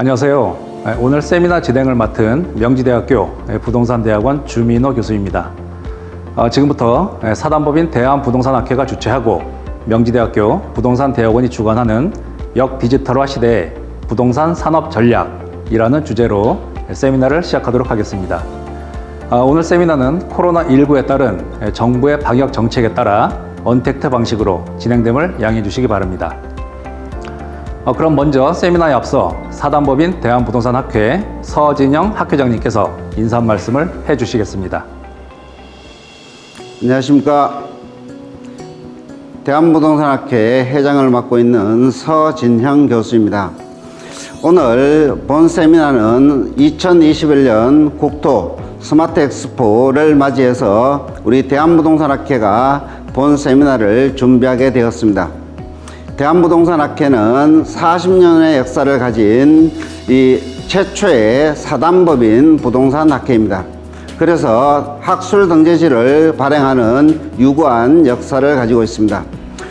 안녕하세요. 오늘 세미나 진행을 맡은 명지대학교 부동산대학원 주민호 교수입니다. 지금부터 사단법인 대한부동산학회가 주최하고 명지대학교 부동산대학원이 주관하는 역디지털화 시대의 부동산 산업 전략이라는 주제로 세미나를 시작하도록 하겠습니다. 오늘 세미나는 코로나19에 따른 정부의 방역 정책에 따라 언택트 방식으로 진행됨을 양해해 주시기 바랍니다. 그럼 먼저 세미나에 앞서 사단법인 대한부동산학회 서진영 학회장님께서 인사 한 말씀을 해주시겠습니다. 안녕하십니까. 대한부동산학회 회장을 맡고 있는 서진형 교수입니다. 오늘 본 세미나는 2021년 국토 스마트 엑스포를 맞이해서 우리 대한부동산학회가 본 세미나를 준비하게 되었습니다. 대한부동산학회는 40년의 역사를 가진 이 최초의 사단법인 부동산학회입니다. 그래서 학술등재지를 발행하는 유구한 역사를 가지고 있습니다.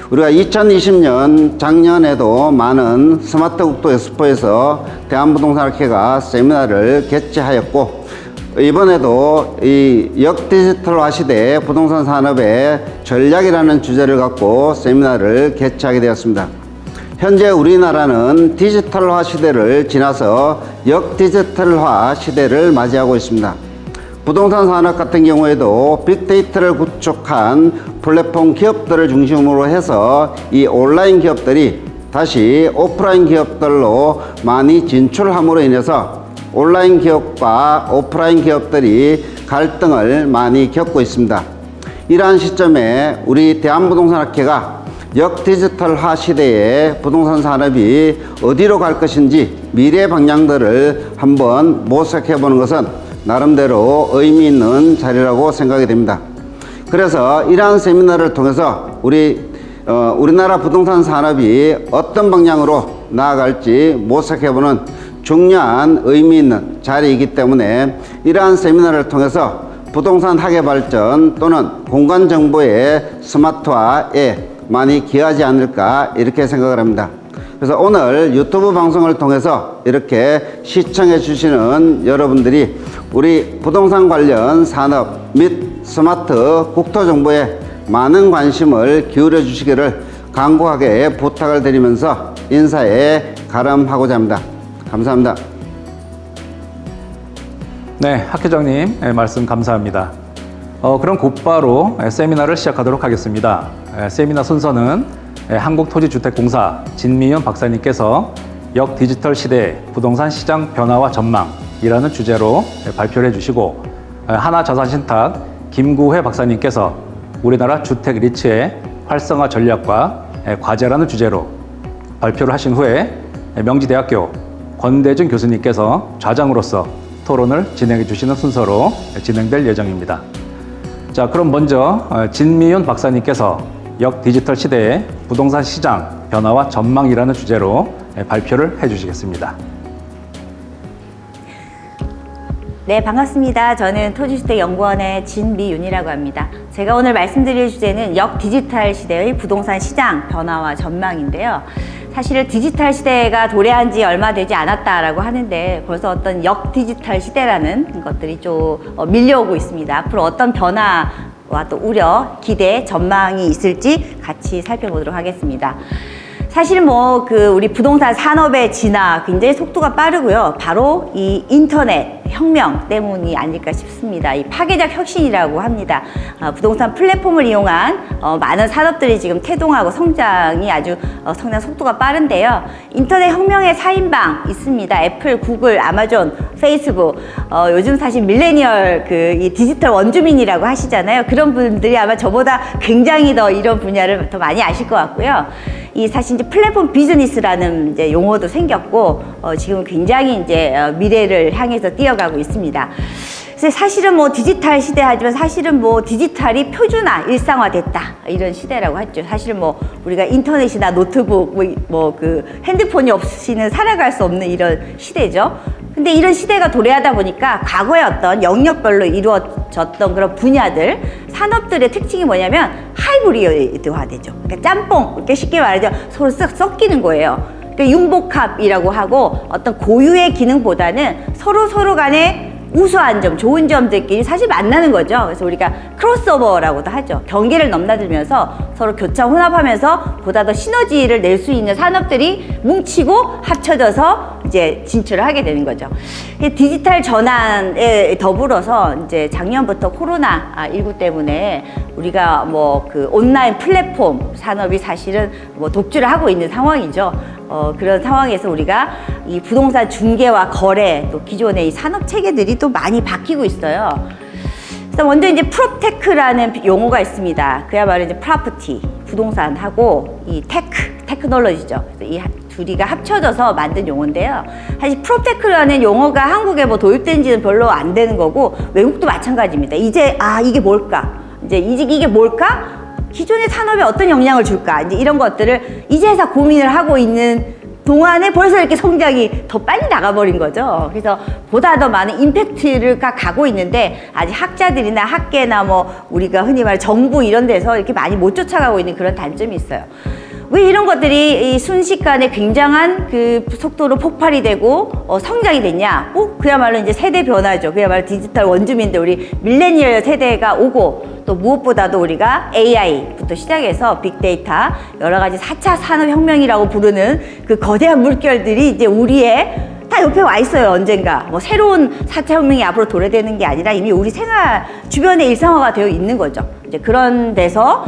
우리가 2020년 작년에도 많은 스마트 국토 엑스포에서 대한부동산학회가 세미나를 개최하였고, 이번에도 이 역디지털화 시대의 부동산 산업의 전략이라는 주제를 갖고 세미나를 개최하게 되었습니다. 현재 우리나라는 디지털화 시대를 지나서 역디지털화 시대를 맞이하고 있습니다. 부동산 산업 같은 경우에도 빅데이터를 구축한 플랫폼 기업들을 중심으로 해서 이 온라인 기업들이 다시 오프라인 기업들로 많이 진출함으로 인해서 온라인 기업과 오프라인 기업들이 갈등을 많이 겪고 있습니다. 이러한 시점에 우리 대한부동산학회가 역디지털화 시대의 부동산 산업이 어디로 갈 것인지 미래 방향들을 한번 모색해 보는 것은 나름대로 의미 있는 자리라고 생각이 됩니다. 그래서 이러한 세미나를 통해서 우리나라 부동산 산업이 어떤 방향으로 나아갈지 모색해보는 중요한 의미 있는 자리이기 때문에 이러한 세미나를 통해서 부동산 학예 발전 또는 공간정보의 스마트화에 많이 기여하지 않을까 이렇게 생각을 합니다. 그래서 오늘 유튜브 방송을 통해서 이렇게 시청해 주시는 여러분들이 우리 부동산 관련 산업 및 스마트 국토 정보에 많은 관심을 기울여 주시기를 간곡하게 부탁을 드리면서 인사에 가름하고자 합니다. 감사합니다. 네, 학회장님 말씀 감사합니다. 그럼 곧바로 세미나를 시작하도록 하겠습니다. 세미나 순서는 한국토지주택공사 진미윤 박사님께서 역디지털 시대 부동산 시장 변화와 전망이라는 주제로 발표를 해주시고, 하나자산신탁 김구회 박사님께서 우리나라 주택 리츠의 활성화 전략과 과제라는 주제로 발표를 하신 후에 명지대학교 권대중 교수님께서 좌장으로서 토론을 진행해 주시는 순서로 진행될 예정입니다. 자, 그럼 먼저 진미윤 박사님께서 역디지털 시대의 부동산 시장 변화와 전망이라는 주제로 발표를 해 주시겠습니다. 네, 반갑습니다. 저는 토지주택연구원의 진미윤이라고 합니다. 제가 오늘 말씀드릴 주제는 역디지털 시대의 부동산 시장 변화와 전망인데요. 사실 디지털 시대가 도래한 지 얼마 되지 않았다라고 하는데 벌써 어떤 역디지털 시대라는 것들이 좀 밀려오고 있습니다. 앞으로 어떤 변화와 또 우려, 기대, 전망이 있을지 같이 살펴보도록 하겠습니다. 사실 우리 부동산 산업의 진화 굉장히 속도가 빠르고요. 바로 이 인터넷 혁명 때문이 아닐까 싶습니다. 이 파괴적 혁신이라고 합니다. 부동산 플랫폼을 이용한 많은 산업들이 지금 태동하고 성장이 아주 성장 속도가 빠른데요. 인터넷 혁명의 4인방 있습니다. 애플, 구글, 아마존, 페이스북. 요즘 사실 밀레니얼 이 디지털 원주민이라고 하시잖아요. 그런 분들이 아마 저보다 굉장히 더 이런 분야를 더 많이 아실 것 같고요. 이 사실 이제 플랫폼 비즈니스라는 이제 용어도 생겼고, 지금 굉장히 이제 미래를 향해서 뛰어가고 있습니다. 그래서 사실은 디지털 시대 하지만 사실은 디지털이 표준화, 일상화됐다. 이런 시대라고 하죠. 사실은 우리가 인터넷이나 노트북, 핸드폰이 없이는 살아갈 수 없는 이런 시대죠. 근데 이런 시대가 도래하다 보니까 과거의 어떤 영역별로 이루어졌던 그런 분야들, 산업들의 특징이 뭐냐면 하이브리드화 되죠. 그러니까 짬뽕, 이렇게 쉽게 말하죠. 서로 쓱 섞이는 거예요. 그 융복합이라고 하고 어떤 고유의 기능보다는 서로 간에 우수한 점, 좋은 점들끼리 사실 만나는 거죠. 그래서 우리가 크로스오버라고도 하죠. 경계를 넘나들면서 서로 교차 혼합하면서 보다 더 시너지를 낼 수 있는 산업들이 뭉치고 합쳐져서 이제 진출을 하게 되는 거죠. 디지털 전환에 더불어서 이제 작년부터 코로나19 때문에 우리가 뭐 그 온라인 플랫폼 산업이 사실은 뭐 독주를 하고 있는 상황이죠. 그런 상황에서 우리가 이 부동산 중개와 거래 또 기존의 이 산업 체계들이 또 많이 바뀌고 있어요. 그래서 먼저 이제 프롭테크라는 용어가 있습니다. 그야말로 이제 프로퍼티, 부동산하고 이 테크놀로지죠. 그래서 이 둘이가 합쳐져서 만든 용어인데요. 사실 프롭테크라는 용어가 한국에 뭐 도입된 지는 별로 안 되는 거고 외국도 마찬가지입니다. 이제 이게 뭘까? 이게 뭘까? 기존의 산업에 어떤 영향을 줄까? 이제 이런 것들을 이제서 고민을 하고 있는 동안에 벌써 이렇게 성장이 더 빨리 나가버린 거죠. 그래서 보다 더 많은 임팩트를 가고 있는데 아직 학자들이나 학계나 뭐 우리가 흔히 말하는 정부 이런 데서 이렇게 많이 못 쫓아가고 있는 그런 단점이 있어요. 왜 이런 것들이 이 순식간에 굉장한 그 속도로 폭발이 되고 성장이 됐냐? 그야말로 이제 세대 변화죠. 그야말로 디지털 원주민들, 우리 밀레니얼 세대가 오고 또 무엇보다도 우리가 AI부터 시작해서 빅데이터, 여러 가지 4차 산업혁명이라고 부르는 그 거대한 물결들이 이제 우리의 다 옆에 와 있어요. 언젠가 뭐 새로운 4차 혁명이 앞으로 도래되는 게 아니라 이미 우리 생활 주변에 일상화가 되어 있는 거죠. 이제 그런 데서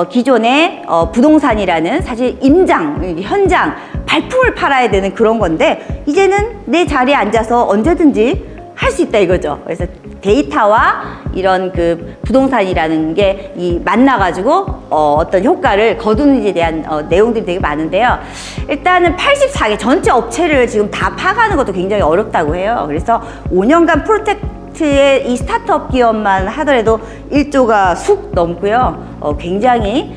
기존의 부동산이라는 사실 임장, 현장, 발품을 팔아야 되는 그런 건데 이제는 내 자리에 앉아서 언제든지 할 수 있다 이거죠. 그래서 데이터와 이런 그 부동산이라는 게 만나가지고 어떤 효과를 거두는지에 대한 내용들이 되게 많은데요. 일단은 84개 전체 업체를 지금 다 파가는 것도 굉장히 어렵다고 해요. 그래서 5년간 프로텍트의 이 스타트업 기업만 하더라도 1조가 쑥 넘고요. 굉장히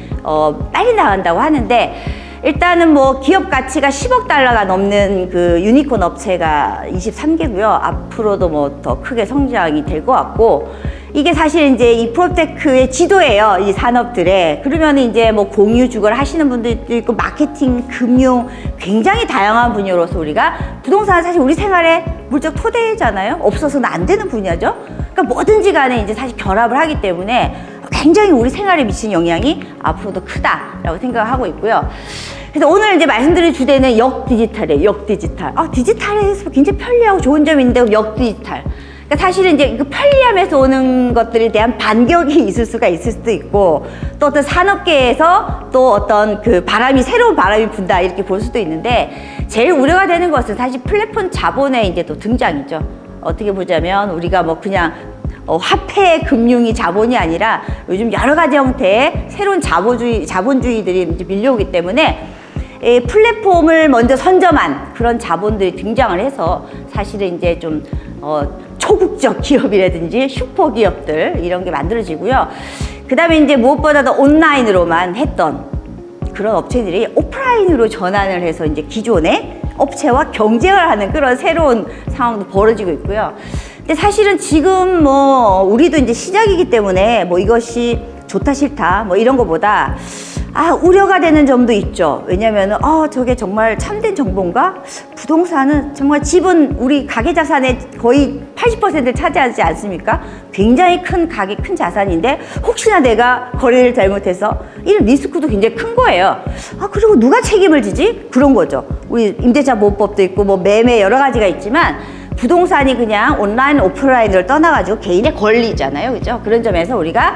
빨리 나간다고 하는데 일단은 뭐 기업 가치가 10억 달러가 넘는 그 유니콘 업체가 23개고요. 앞으로도 뭐 더 크게 성장이 될 것 같고 이게 사실 이제 이 프로테크의 지도예요. 이 산업들의. 그러면 이제 뭐 공유주거를 하시는 분들도 있고 마케팅, 금융 굉장히 다양한 분야로서 우리가 부동산은 사실 우리 생활의 물적 토대잖아요. 없어서는 안 되는 분야죠. 그러니까 뭐든지 간에 이제 사실 결합을 하기 때문에 굉장히 우리 생활에 미치는 영향이 앞으로도 크다라고 생각하고 있고요. 그래서 오늘 이제 말씀드릴 주제는 역디지털이에요. 역디지털. 디지털에서 굉장히 편리하고 좋은 점이 있는데 역디지털. 그러니까 사실은 이제 그 편리함에서 오는 것들에 대한 반격이 있을 수가 있을 수도 있고 또 어떤 산업계에서 또 어떤 그 새로운 바람이 분다 이렇게 볼 수도 있는데 제일 우려가 되는 것은 사실 플랫폼 자본의 이제 또 등장이죠. 어떻게 보자면 우리가 뭐 그냥 화폐 금융이 자본이 아니라 요즘 여러 가지 형태의 새로운 자본주의들이 이제 밀려오기 때문에 플랫폼을 먼저 선점한 그런 자본들이 등장을 해서 사실은 이제 좀 초국적 기업이라든지 슈퍼 기업들 이런 게 만들어지고요. 그 다음에 이제 무엇보다도 온라인으로만 했던 그런 업체들이 오프라인으로 전환을 해서 이제 기존의 업체와 경쟁을 하는 그런 새로운 상황도 벌어지고 있고요. 근데 사실은 지금 뭐 우리도 이제 시작이기 때문에 뭐 이것이 좋다 싫다 뭐 이런 거보다 우려가 되는 점도 있죠. 왜냐면은 저게 정말 참된 정보인가? 부동산은 정말 집은 우리 가계 자산의 거의 80%를 차지하지 않습니까? 굉장히 큰 가계, 큰 자산인데 혹시나 내가 거래를 잘못해서 이런 리스크도 굉장히 큰 거예요. 그리고 누가 책임을 지지? 그런 거죠. 우리 임대차 보호법도 있고 뭐 매매 여러 가지가 있지만 부동산이 그냥 온라인, 오프라인을 떠나가지고 개인의 권리잖아요. 그죠? 그런 점에서 우리가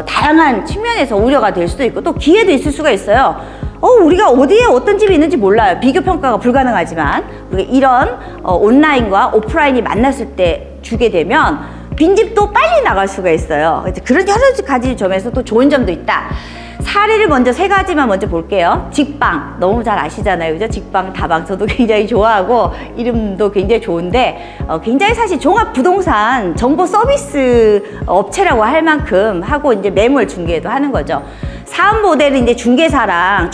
다양한 측면에서 우려가 될 수도 있고 또 기회도 있을 수가 있어요. 우리가 어디에 어떤 집이 있는지 몰라요. 비교 평가가 불가능하지만 우리가 이런 온라인과 오프라인이 만났을 때 주게 되면 빈집도 빨리 나갈 수가 있어요. 그런 여러 가지 점에서 또 좋은 점도 있다. 사례를 먼저 3가지만 먼저 볼게요. 직방 너무 잘 아시잖아요. 그죠? 직방, 다방 저도 굉장히 좋아하고 이름도 굉장히 좋은데 굉장히 사실 종합 부동산 정보 서비스 업체라고 할 만큼 하고 이제 매물 중개도 하는 거죠. 사업 모델은 이제 중개사가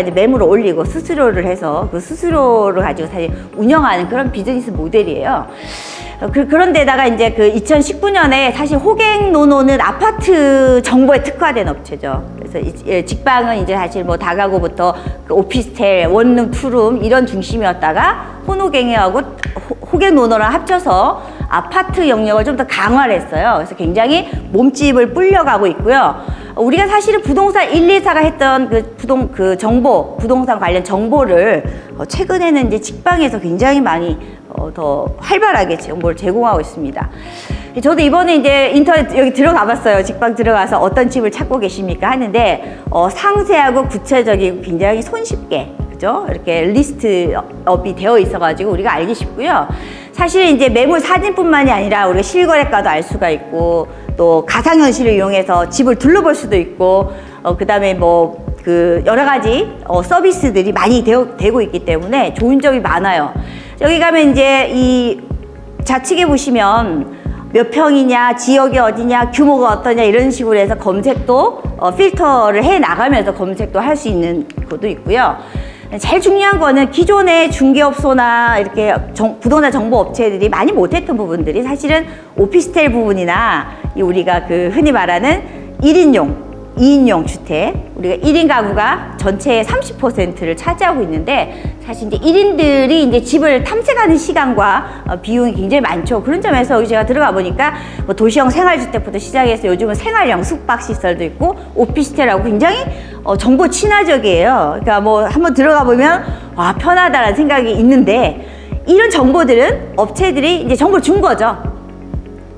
이제 매물을 올리고 수수료를 해서 그 수수료를 가지고 사실 운영하는 그런 비즈니스 모델이에요. 그런데다가 이제 그 2019년에 사실 호갱노노는 아파트 정보에 특화된 업체죠. 그래서 직방은 이제 사실 뭐 다가구부터 그 오피스텔, 원룸, 투룸 이런 중심이었다가 혼호갱이하고 호갱노노랑 합쳐서 아파트 영역을 좀 더 강화를 했어요. 그래서 굉장히 몸집을 불려가고 있고요. 우리가 사실은 부동산 1, 2사가 했던 부동산 관련 정보를 최근에는 이제 직방에서 굉장히 많이 더 활발하게 정보를 제공하고 있습니다. 저도 이번에 이제 인터넷 여기 들어가 봤어요. 직방 들어가서 어떤 집을 찾고 계십니까 하는데 상세하고 구체적이고 굉장히 손쉽게 그죠? 이렇게 리스트업이 되어 있어가지고 우리가 알기 쉽고요. 사실 이제 매물 사진뿐만이 아니라 우리가 실거래가도 알 수가 있고 또 가상현실을 이용해서 집을 둘러볼 수도 있고 그다음에 뭐 그 여러 가지 서비스들이 많이 되고 있기 때문에 좋은 점이 많아요. 여기 가면 이제 이 좌측에 보시면 몇 평이냐, 지역이 어디냐, 규모가 어떠냐 이런 식으로 해서 검색도 필터를 해 나가면서 검색도 할 수 있는 것도 있고요. 제일 중요한 거는 기존의 중개업소나 이렇게 부동산 정보 업체들이 많이 못했던 부분들이 사실은 오피스텔 부분이나 우리가 그 흔히 말하는 1인용, 2인용 주택, 우리가 1인 가구가 전체의 30%를 차지하고 있는데 사실 이제 1인들이 이제 집을 탐색하는 시간과 비용이 굉장히 많죠. 그런 점에서 여기 제가 들어가 보니까 뭐 도시형 생활주택부터 시작해서 요즘은 생활형 숙박시설도 있고 오피스텔하고 굉장히 정보 친화적이에요. 그러니까 뭐 한번 들어가 보면 와 편하다라는 생각이 있는데 이런 정보들은 업체들이 이제 정보를 준 거죠.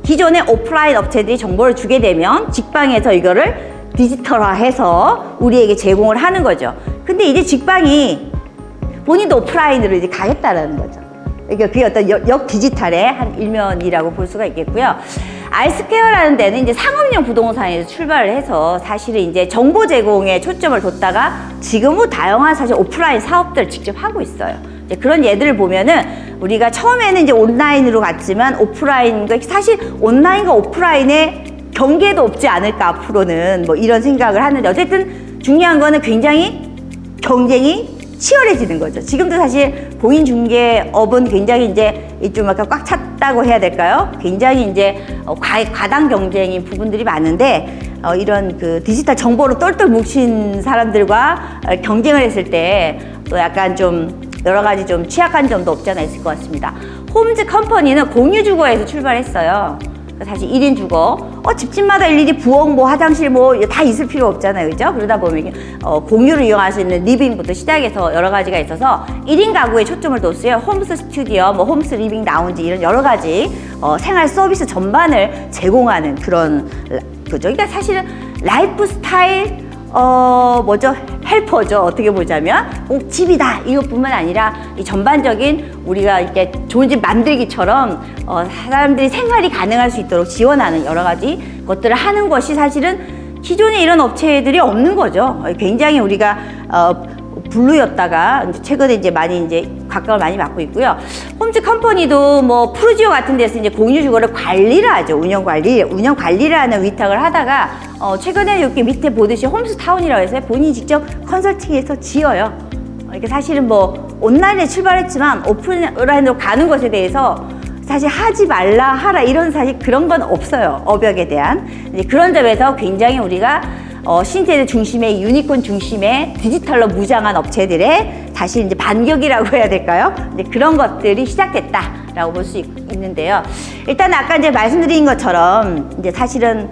기존의 오프라인 업체들이 정보를 주게 되면 직방에서 이거를 디지털화해서 우리에게 제공을 하는 거죠. 근데 이제 직방이 본인도 오프라인으로 이제 가겠다라는 거죠. 그러니까 그게 어떤 역 디지털의 한 일면이라고 볼 수가 있겠고요. 알스퀘어라는 데는 이제 상업용 부동산에서 출발을 해서 사실은 이제 정보 제공에 초점을 뒀다가 지금은 다양한 사실 오프라인 사업들을 직접 하고 있어요. 이제 그런 예들을 보면은 우리가 처음에는 이제 온라인으로 갔지만 오프라인과 사실 온라인과 오프라인의 경계도 없지 않을까 앞으로는 뭐 이런 생각을 하는데 어쨌든 중요한 거는 굉장히 경쟁이 치열해지는 거죠. 지금도 사실 공인중개업은 굉장히 이제 좀 약간 꽉 찼다고 해야 될까요? 굉장히 이제 과당 경쟁인 부분들이 많은데 이런 그 디지털 정보로 똘똘 뭉친 사람들과 경쟁을 했을 때 또 약간 좀 여러 가지 좀 취약한 점도 없지 않아 있을 것 같습니다. 홈즈 컴퍼니는 공유 주거에서 출발했어요. 사실 1인 주거, 집집마다 일일이 부엌, 뭐 화장실 뭐 다 있을 필요 없잖아요. 그죠? 그러다 보면 공유를 이용할 수 있는 리빙부터 시작해서 여러 가지가 있어서 1인 가구에 초점을 뒀어요. 홈스 스튜디오, 뭐 홈스 리빙 라운지 이런 여러 가지 생활 서비스 전반을 제공하는 그런 그죠? 그러니까 사실은 라이프 스타일 헬퍼죠. 어떻게 보자면 꼭 집이다 이것뿐만 아니라 이 전반적인 우리가 이렇게 좋은 집 만들기처럼 사람들이 생활이 가능할 수 있도록 지원하는 여러 가지 것들을 하는 것이 사실은 기존에 이런 업체들이 없는 거죠. 굉장히 우리가 블루였다가 최근에 이제 많이 이제 각광을 많이 받고 있고요. 홈즈 컴퍼니도 뭐 프루지오 같은 데서 이제 공유 주거를 관리를 하죠. 운영 관리를 하는 위탁을 하다가 최근에 이렇게 밑에 보듯이 홈스타운이라고 해서 본인이 직접 컨설팅해서 지어요. 이렇게 사실은 뭐 온라인에 출발했지만 오프라인으로 가는 것에 대해서 사실 하지 말라 하라 이런 사실 그런 건 없어요. 업역에 대한 그런 점에서 굉장히 우리가 신세대 중심의 유니콘 중심의 디지털로 무장한 업체들의 다시 이제 반격이라고 해야 될까요? 이제 그런 것들이 시작됐다라고 볼 수 있는데요. 일단 아까 이제 말씀드린 것처럼 이제 사실은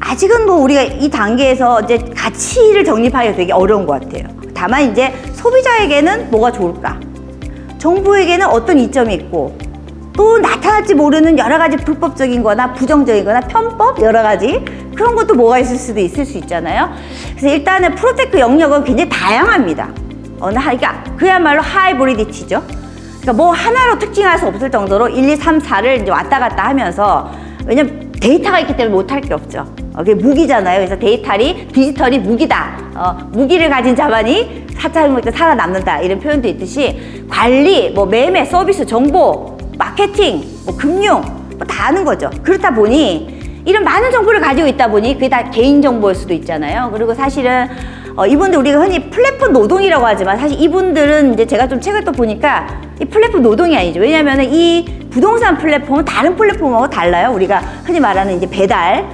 아직은 뭐 우리가 이 단계에서 이제 가치를 정립하기가 되게 어려운 것 같아요. 다만 이제 소비자에게는 뭐가 좋을까? 정부에게는 어떤 이점이 있고 또 나타날지 모르는 여러 가지 불법적인 거나 부정적인 거나 편법 여러 가지 그런 것도 뭐가 있을 수도 있을 수 있잖아요. 그래서 일단은 프로테크 영역은 굉장히 다양합니다. 그러니까 그야말로 하이브리디티죠. 그러니까 뭐 하나로 특징할 수 없을 정도로 1, 2, 3, 4를 이제 왔다 갔다 하면서 왜냐면 데이터가 있기 때문에 못할 게 없죠. 그게 무기잖아요. 그래서 디지털이 무기다. 무기를 가진 자만이 살아남는다. 이런 표현도 있듯이 관리, 뭐 매매, 서비스, 정보, 마케팅, 뭐 금융 뭐 다 하는 거죠. 그렇다 보니 이런 많은 정보를 가지고 있다 보니 그게 다 개인 정보일 수도 있잖아요. 그리고 사실은 이분들 우리가 흔히 플랫폼 노동이라고 하지만 사실 이분들은 이제 제가 좀 책을 또 보니까 이 플랫폼 노동이 아니죠. 왜냐하면 이 부동산 플랫폼은 다른 플랫폼하고 달라요. 우리가 흔히 말하는 이제 배달,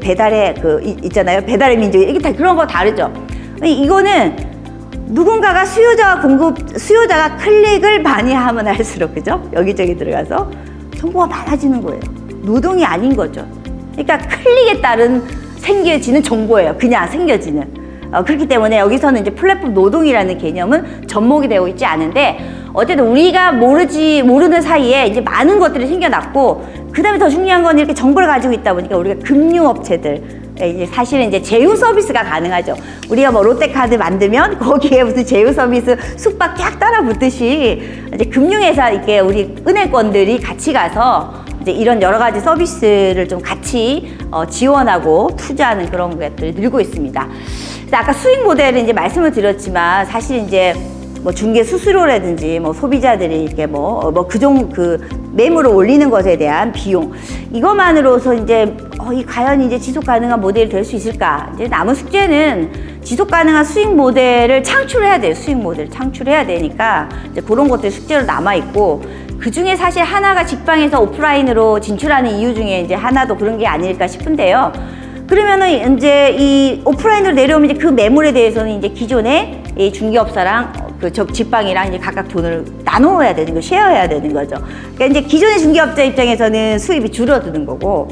배달의 있잖아요. 배달의 민족 이게 다 그런 거 다르죠. 이거는 누군가가 수요자가 클릭을 많이 하면 할수록 그죠? 여기저기 들어가서 정보가 많아지는 거예요. 노동이 아닌 거죠. 그러니까 클릭에 따른 생겨지는 정보예요. 그냥 생겨지는. 그렇기 때문에 여기서는 이제 플랫폼 노동이라는 개념은 접목이 되고 있지 않은데 어쨌든 우리가 모르는 사이에 이제 많은 것들이 생겨났고 그 다음에 더 중요한 건 이렇게 정보를 가지고 있다 보니까 우리가 금융업체들 이제 사실은 이제 제휴 서비스가 가능하죠. 우리가 뭐 롯데카드 만들면 거기에 무슨 제휴 서비스 숙박 쫙 따라 붙듯이 이제 금융회사 이렇게 우리 은행권들이 같이 가서 이제 이런 여러 가지 서비스를 좀 같이 지원하고 투자하는 그런 것들이 늘고 있습니다. 그래서 아까 수익 모델은 이제 말씀을 드렸지만 사실 이제 뭐 중개 수수료라든지 뭐 소비자들이 이렇게 그 매물을 올리는 것에 대한 비용 이것만으로서 이제 이 과연 이제 지속 가능한 모델이 될 수 있을까? 이제 남은 숙제는 지속 가능한 수익 모델을 창출해야 돼요. 수익 모델을 창출해야 되니까 이제 그런 것들이 숙제로 남아 있고 그 중에 사실 하나가 직방에서 오프라인으로 진출하는 이유 중에 이제 하나도 그런 게 아닐까 싶은데요. 그러면은 이제 이 오프라인으로 내려오면 이제 그 매물에 대해서는 이제 기존의 이 중개업사랑 직방이랑 이제 각각 돈을 나눠야 되는 거, 쉐어해야 되는 거죠. 그러니까 이제 기존의 중개업자 입장에서는 수입이 줄어드는 거고,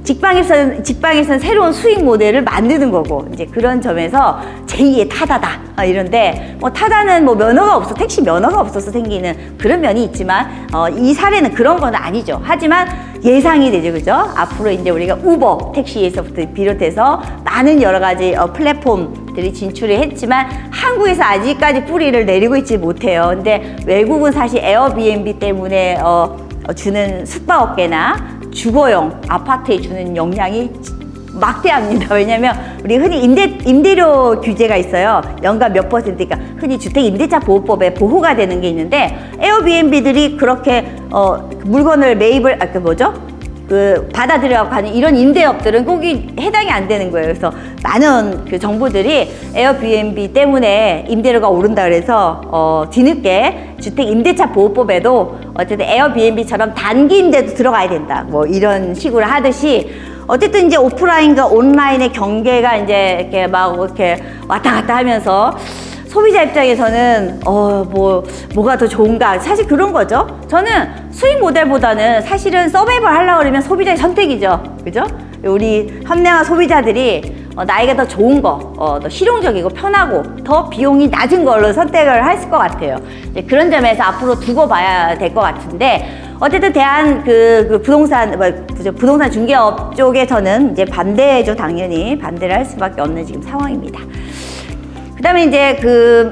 직방에서는 새로운 수익 모델을 만드는 거고, 이제 그런 점에서 제2의 타다다. 이런데, 타다는 면허가 없어, 택시 면허가 없어서 생기는 그런 면이 있지만, 이 사례는 그런 건 아니죠. 하지만 예상이 되죠, 그죠? 앞으로 이제 우리가 우버, 택시에서부터 비롯해서 많은 여러 가지 플랫폼들이 진출을 했지만, 한국에서 아직까지 뿌리를 내리고 있지 못해요. 근데 외국은 사실 에어비앤비 때문에, 주는 숙박업계나 주거용 아파트에 주는 영향이 막대합니다. 왜냐하면 우리 흔히 임대료 규제가 있어요. 연간 몇 %, 그러니까 흔히 주택임대차보호법에 보호가 되는 게 있는데 에어비앤비들이 그렇게 물건을 매입을 받아들여갖고 하는 이런 임대업들은 거기 해당이 안 되는 거예요. 그래서 많은 그 정부들이 에어비앤비 때문에 임대료가 오른다 그래서 뒤늦게 주택임대차보호법에도 어쨌든 에어비앤비처럼 단기 임대도 들어가야 된다. 이런 식으로 하듯이 어쨌든 이제 오프라인과 온라인의 경계가 이제 이렇게 이렇게 왔다 갔다 하면서 소비자 입장에서는 뭐가 더 좋은가 사실 그런 거죠. 저는 수익 모델보다는 사실은 서바이벌 하려고 그러면 소비자의 선택이죠. 그죠? 우리 현명한 소비자들이 나에게 더 좋은 거, 더 실용적이고 편하고 더 비용이 낮은 걸로 선택을 했을 것 같아요. 이제 그런 점에서 앞으로 두고 봐야 될 것 같은데 어쨌든 부동산 중개업 쪽에서는 이제 반대죠. 당연히 반대를 할 수밖에 없는 지금 상황입니다. 그 다음에 이제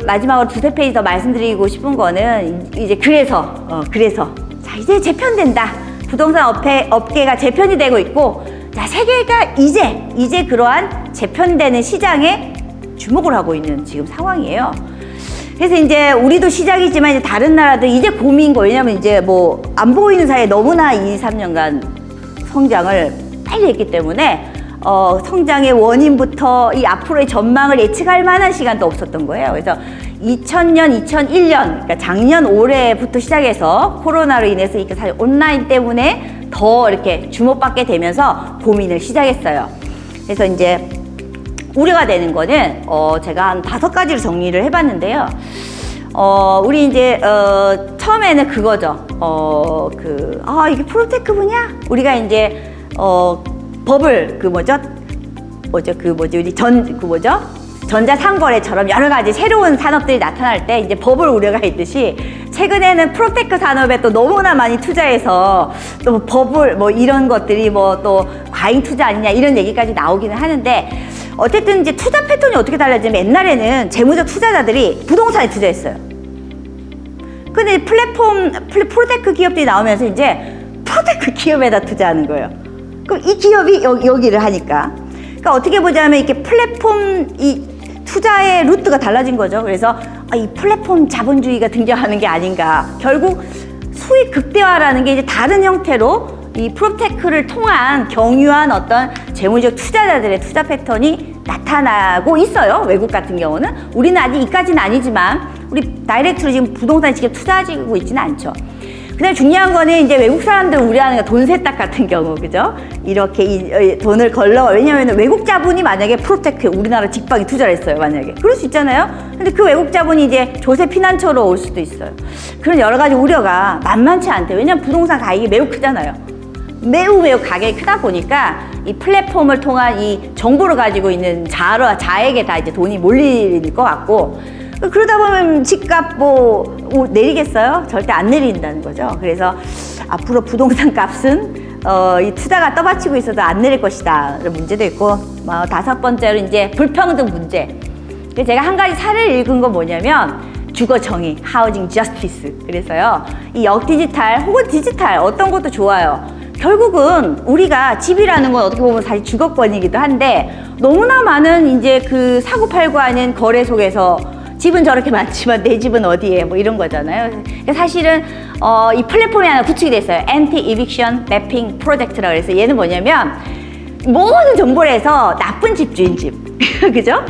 마지막으로 두세 페이지 더 말씀드리고 싶은 거는 이제 그래서 자 이제 재편된다. 부동산 업계가 재편이 되고 있고 자 세계가 이제 그러한 재편되는 시장에 주목을 하고 있는 지금 상황이에요. 그래서 이제 우리도 시작이지만 이제 다른 나라들 이제 고민인 거예요. 왜냐면 이제 안 보이는 사이에 너무나 2, 3년간 성장을 빨리 했기 때문에 성장의 원인부터 이 앞으로의 전망을 예측할 만한 시간도 없었던 거예요. 그래서 2000년, 2001년, 그러니까 작년 올해부터 시작해서 코로나로 인해서 이렇게 사실 온라인 때문에 더 이렇게 주목받게 되면서 고민을 시작했어요. 그래서 이제 우려가 되는 거는 제가 한 5가지로 정리를 해봤는데요. 우리 이제 처음에는 그거죠. 이게 프로테크 분야? 우리가 이제 법을 전자상거래처럼 여러 가지 새로운 산업들이 나타날 때 이제 법을 우려가 있듯이 최근에는 프로테크 산업에 또 너무나 많이 투자해서 또 법을 이런 것들이 또 과잉 투자 아니냐 이런 얘기까지 나오기는 하는데 어쨌든 이제 투자 패턴이 어떻게 달라지면 옛날에는 재무적 투자자들이 부동산에 투자했어요. 근데 프로테크 기업들이 나오면서 이제 프로테크 기업에다 투자하는 거예요. 그럼 이 기업이 여기를 하니까. 그러니까 어떻게 보자면 이렇게 플랫폼 투자의 루트가 달라진 거죠. 그래서 이 플랫폼 자본주의가 등장하는 게 아닌가. 결국 수익 극대화라는 게 이제 다른 형태로 이 프로테크를 통한 경유한 어떤 재무적 투자자들의 투자 패턴이 나타나고 있어요. 외국 같은 경우는. 우리는 아직 이까지는 아니지만 우리 다이렉트로 지금 부동산에 직접 투자하고 있지는 않죠. 그다음에 중요한 거는 이제 외국 사람들 우려하는 게 돈 세탁 같은 경우, 그죠? 이렇게 이 돈을 걸러, 왜냐면 외국 자본이 만약에 프로테크에 우리나라 직방에 투자를 했어요, 만약에. 그럴 수 있잖아요? 근데 그 외국 자본이 이제 조세 피난처로 올 수도 있어요. 그런 여러 가지 우려가 만만치 않대요. 왜냐면 부동산 가격이 매우 크잖아요. 매우 가격이 크다 보니까 이 플랫폼을 통한 이 정보를 가지고 있는 자에게 다 이제 돈이 몰릴 것 같고, 그러다 보면 집값 뭐 내리겠어요? 절대 안 내린다는 거죠. 그래서 앞으로 부동산 값은 이 투자가 떠받치고 있어도 안 내릴 것이다. 이런 문제도 있고, 다섯 번째로 이제 불평등 문제. 그래서 제가 한 가지 사례를 읽은 건 뭐냐면 주거 정의, 하우징 저스티스. 그래서요, 이 역디지털 혹은 디지털 어떤 것도 좋아요. 결국은 우리가 집이라는 건 어떻게 보면 사실 주거권이기도 한데 너무나 많은 이제 그 사고팔고 하는 거래 속에서 집은 저렇게 많지만 내 집은 어디에 뭐 이런 거잖아요. 사실은 이 플랫폼이 하나 구축이 됐어요. Anti-Eviction Mapping Project라고 해서 얘는 뭐냐면 모든 정보를 해서 나쁜 집주인 집 그죠?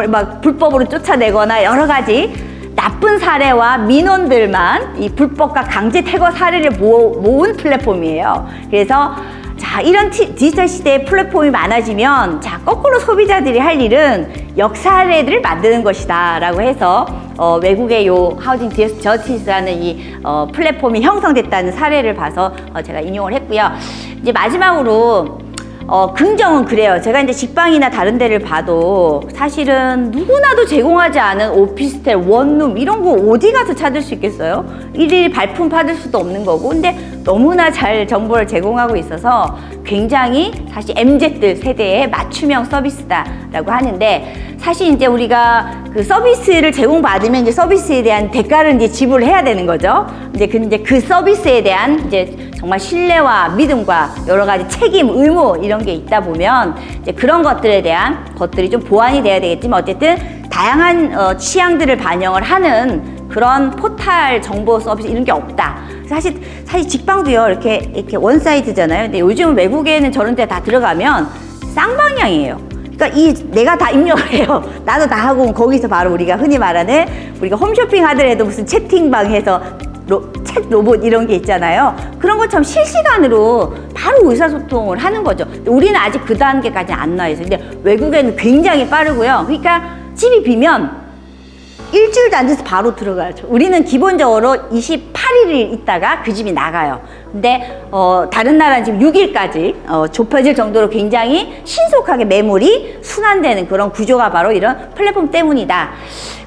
막 불법으로 쫓아내거나 여러 가지 나쁜 사례와 민원들만 이 불법과 강제 퇴거 사례를 모은 플랫폼이에요. 그래서 자, 이런 디지털 시대에 플랫폼이 많아지면 자, 거꾸로 소비자들이 할 일은 역사례들을 만드는 것이다 라고 해서 외국의 요 하우징 저스티스라는 이 플랫폼이 형성됐다는 사례를 봐서 제가 인용을 했고요. 이제 마지막으로 긍정은 그래요. 제가 이제 직방이나 다른 데를 봐도 사실은 누구나도 제공하지 않은 오피스텔, 원룸 이런 거 어디 가서 찾을 수 있겠어요? 일일이 발품 받을 수도 없는 거고. 근데 너무나 잘 정보를 제공하고 있어서 굉장히 사실 MZ들 세대의 맞춤형 서비스다라고 하는데, 사실 이제 우리가 그 서비스를 제공받으면 이제 서비스에 대한 대가를 이제 지불을 해야 되는 거죠. 이제 그 서비스에 대한 이제 정말 신뢰와 믿음과 여러 가지 책임, 의무 이런 게 있다 보면 이제 그런 것들에 대한 것들이 좀 보완이 돼야 되겠지만 어쨌든 다양한 취향들을 반영을 하는 그런 포털 정보 서비스 이런 게 없다. 사실 직방도요 이렇게 원사이드잖아요. 근데 요즘 외국에는 저런 데 다 들어가면 쌍방향이에요. 그러니까 내가 다 입력을 해요. 나도 다 하고 거기서 바로 우리가 흔히 말하는 우리가 홈쇼핑 하더라도 무슨 채팅방에서 챗 로봇 이런 게 있잖아요. 그런 것처럼 실시간으로 바로 의사소통을 하는 거죠. 우리는 아직 그 단계까지 안 나와 있어요. 근데 외국에는 굉장히 빠르고요. 그러니까 집이 비면 일주일도 안 돼서 바로 들어가죠. 우리는 기본적으로 28일을 있다가 그 집이 나가요. 근데 다른 나라는 지금 6일까지 좁혀질 정도로 굉장히 신속하게 매물이 순환되는 그런 구조가 바로 이런 플랫폼 때문이다.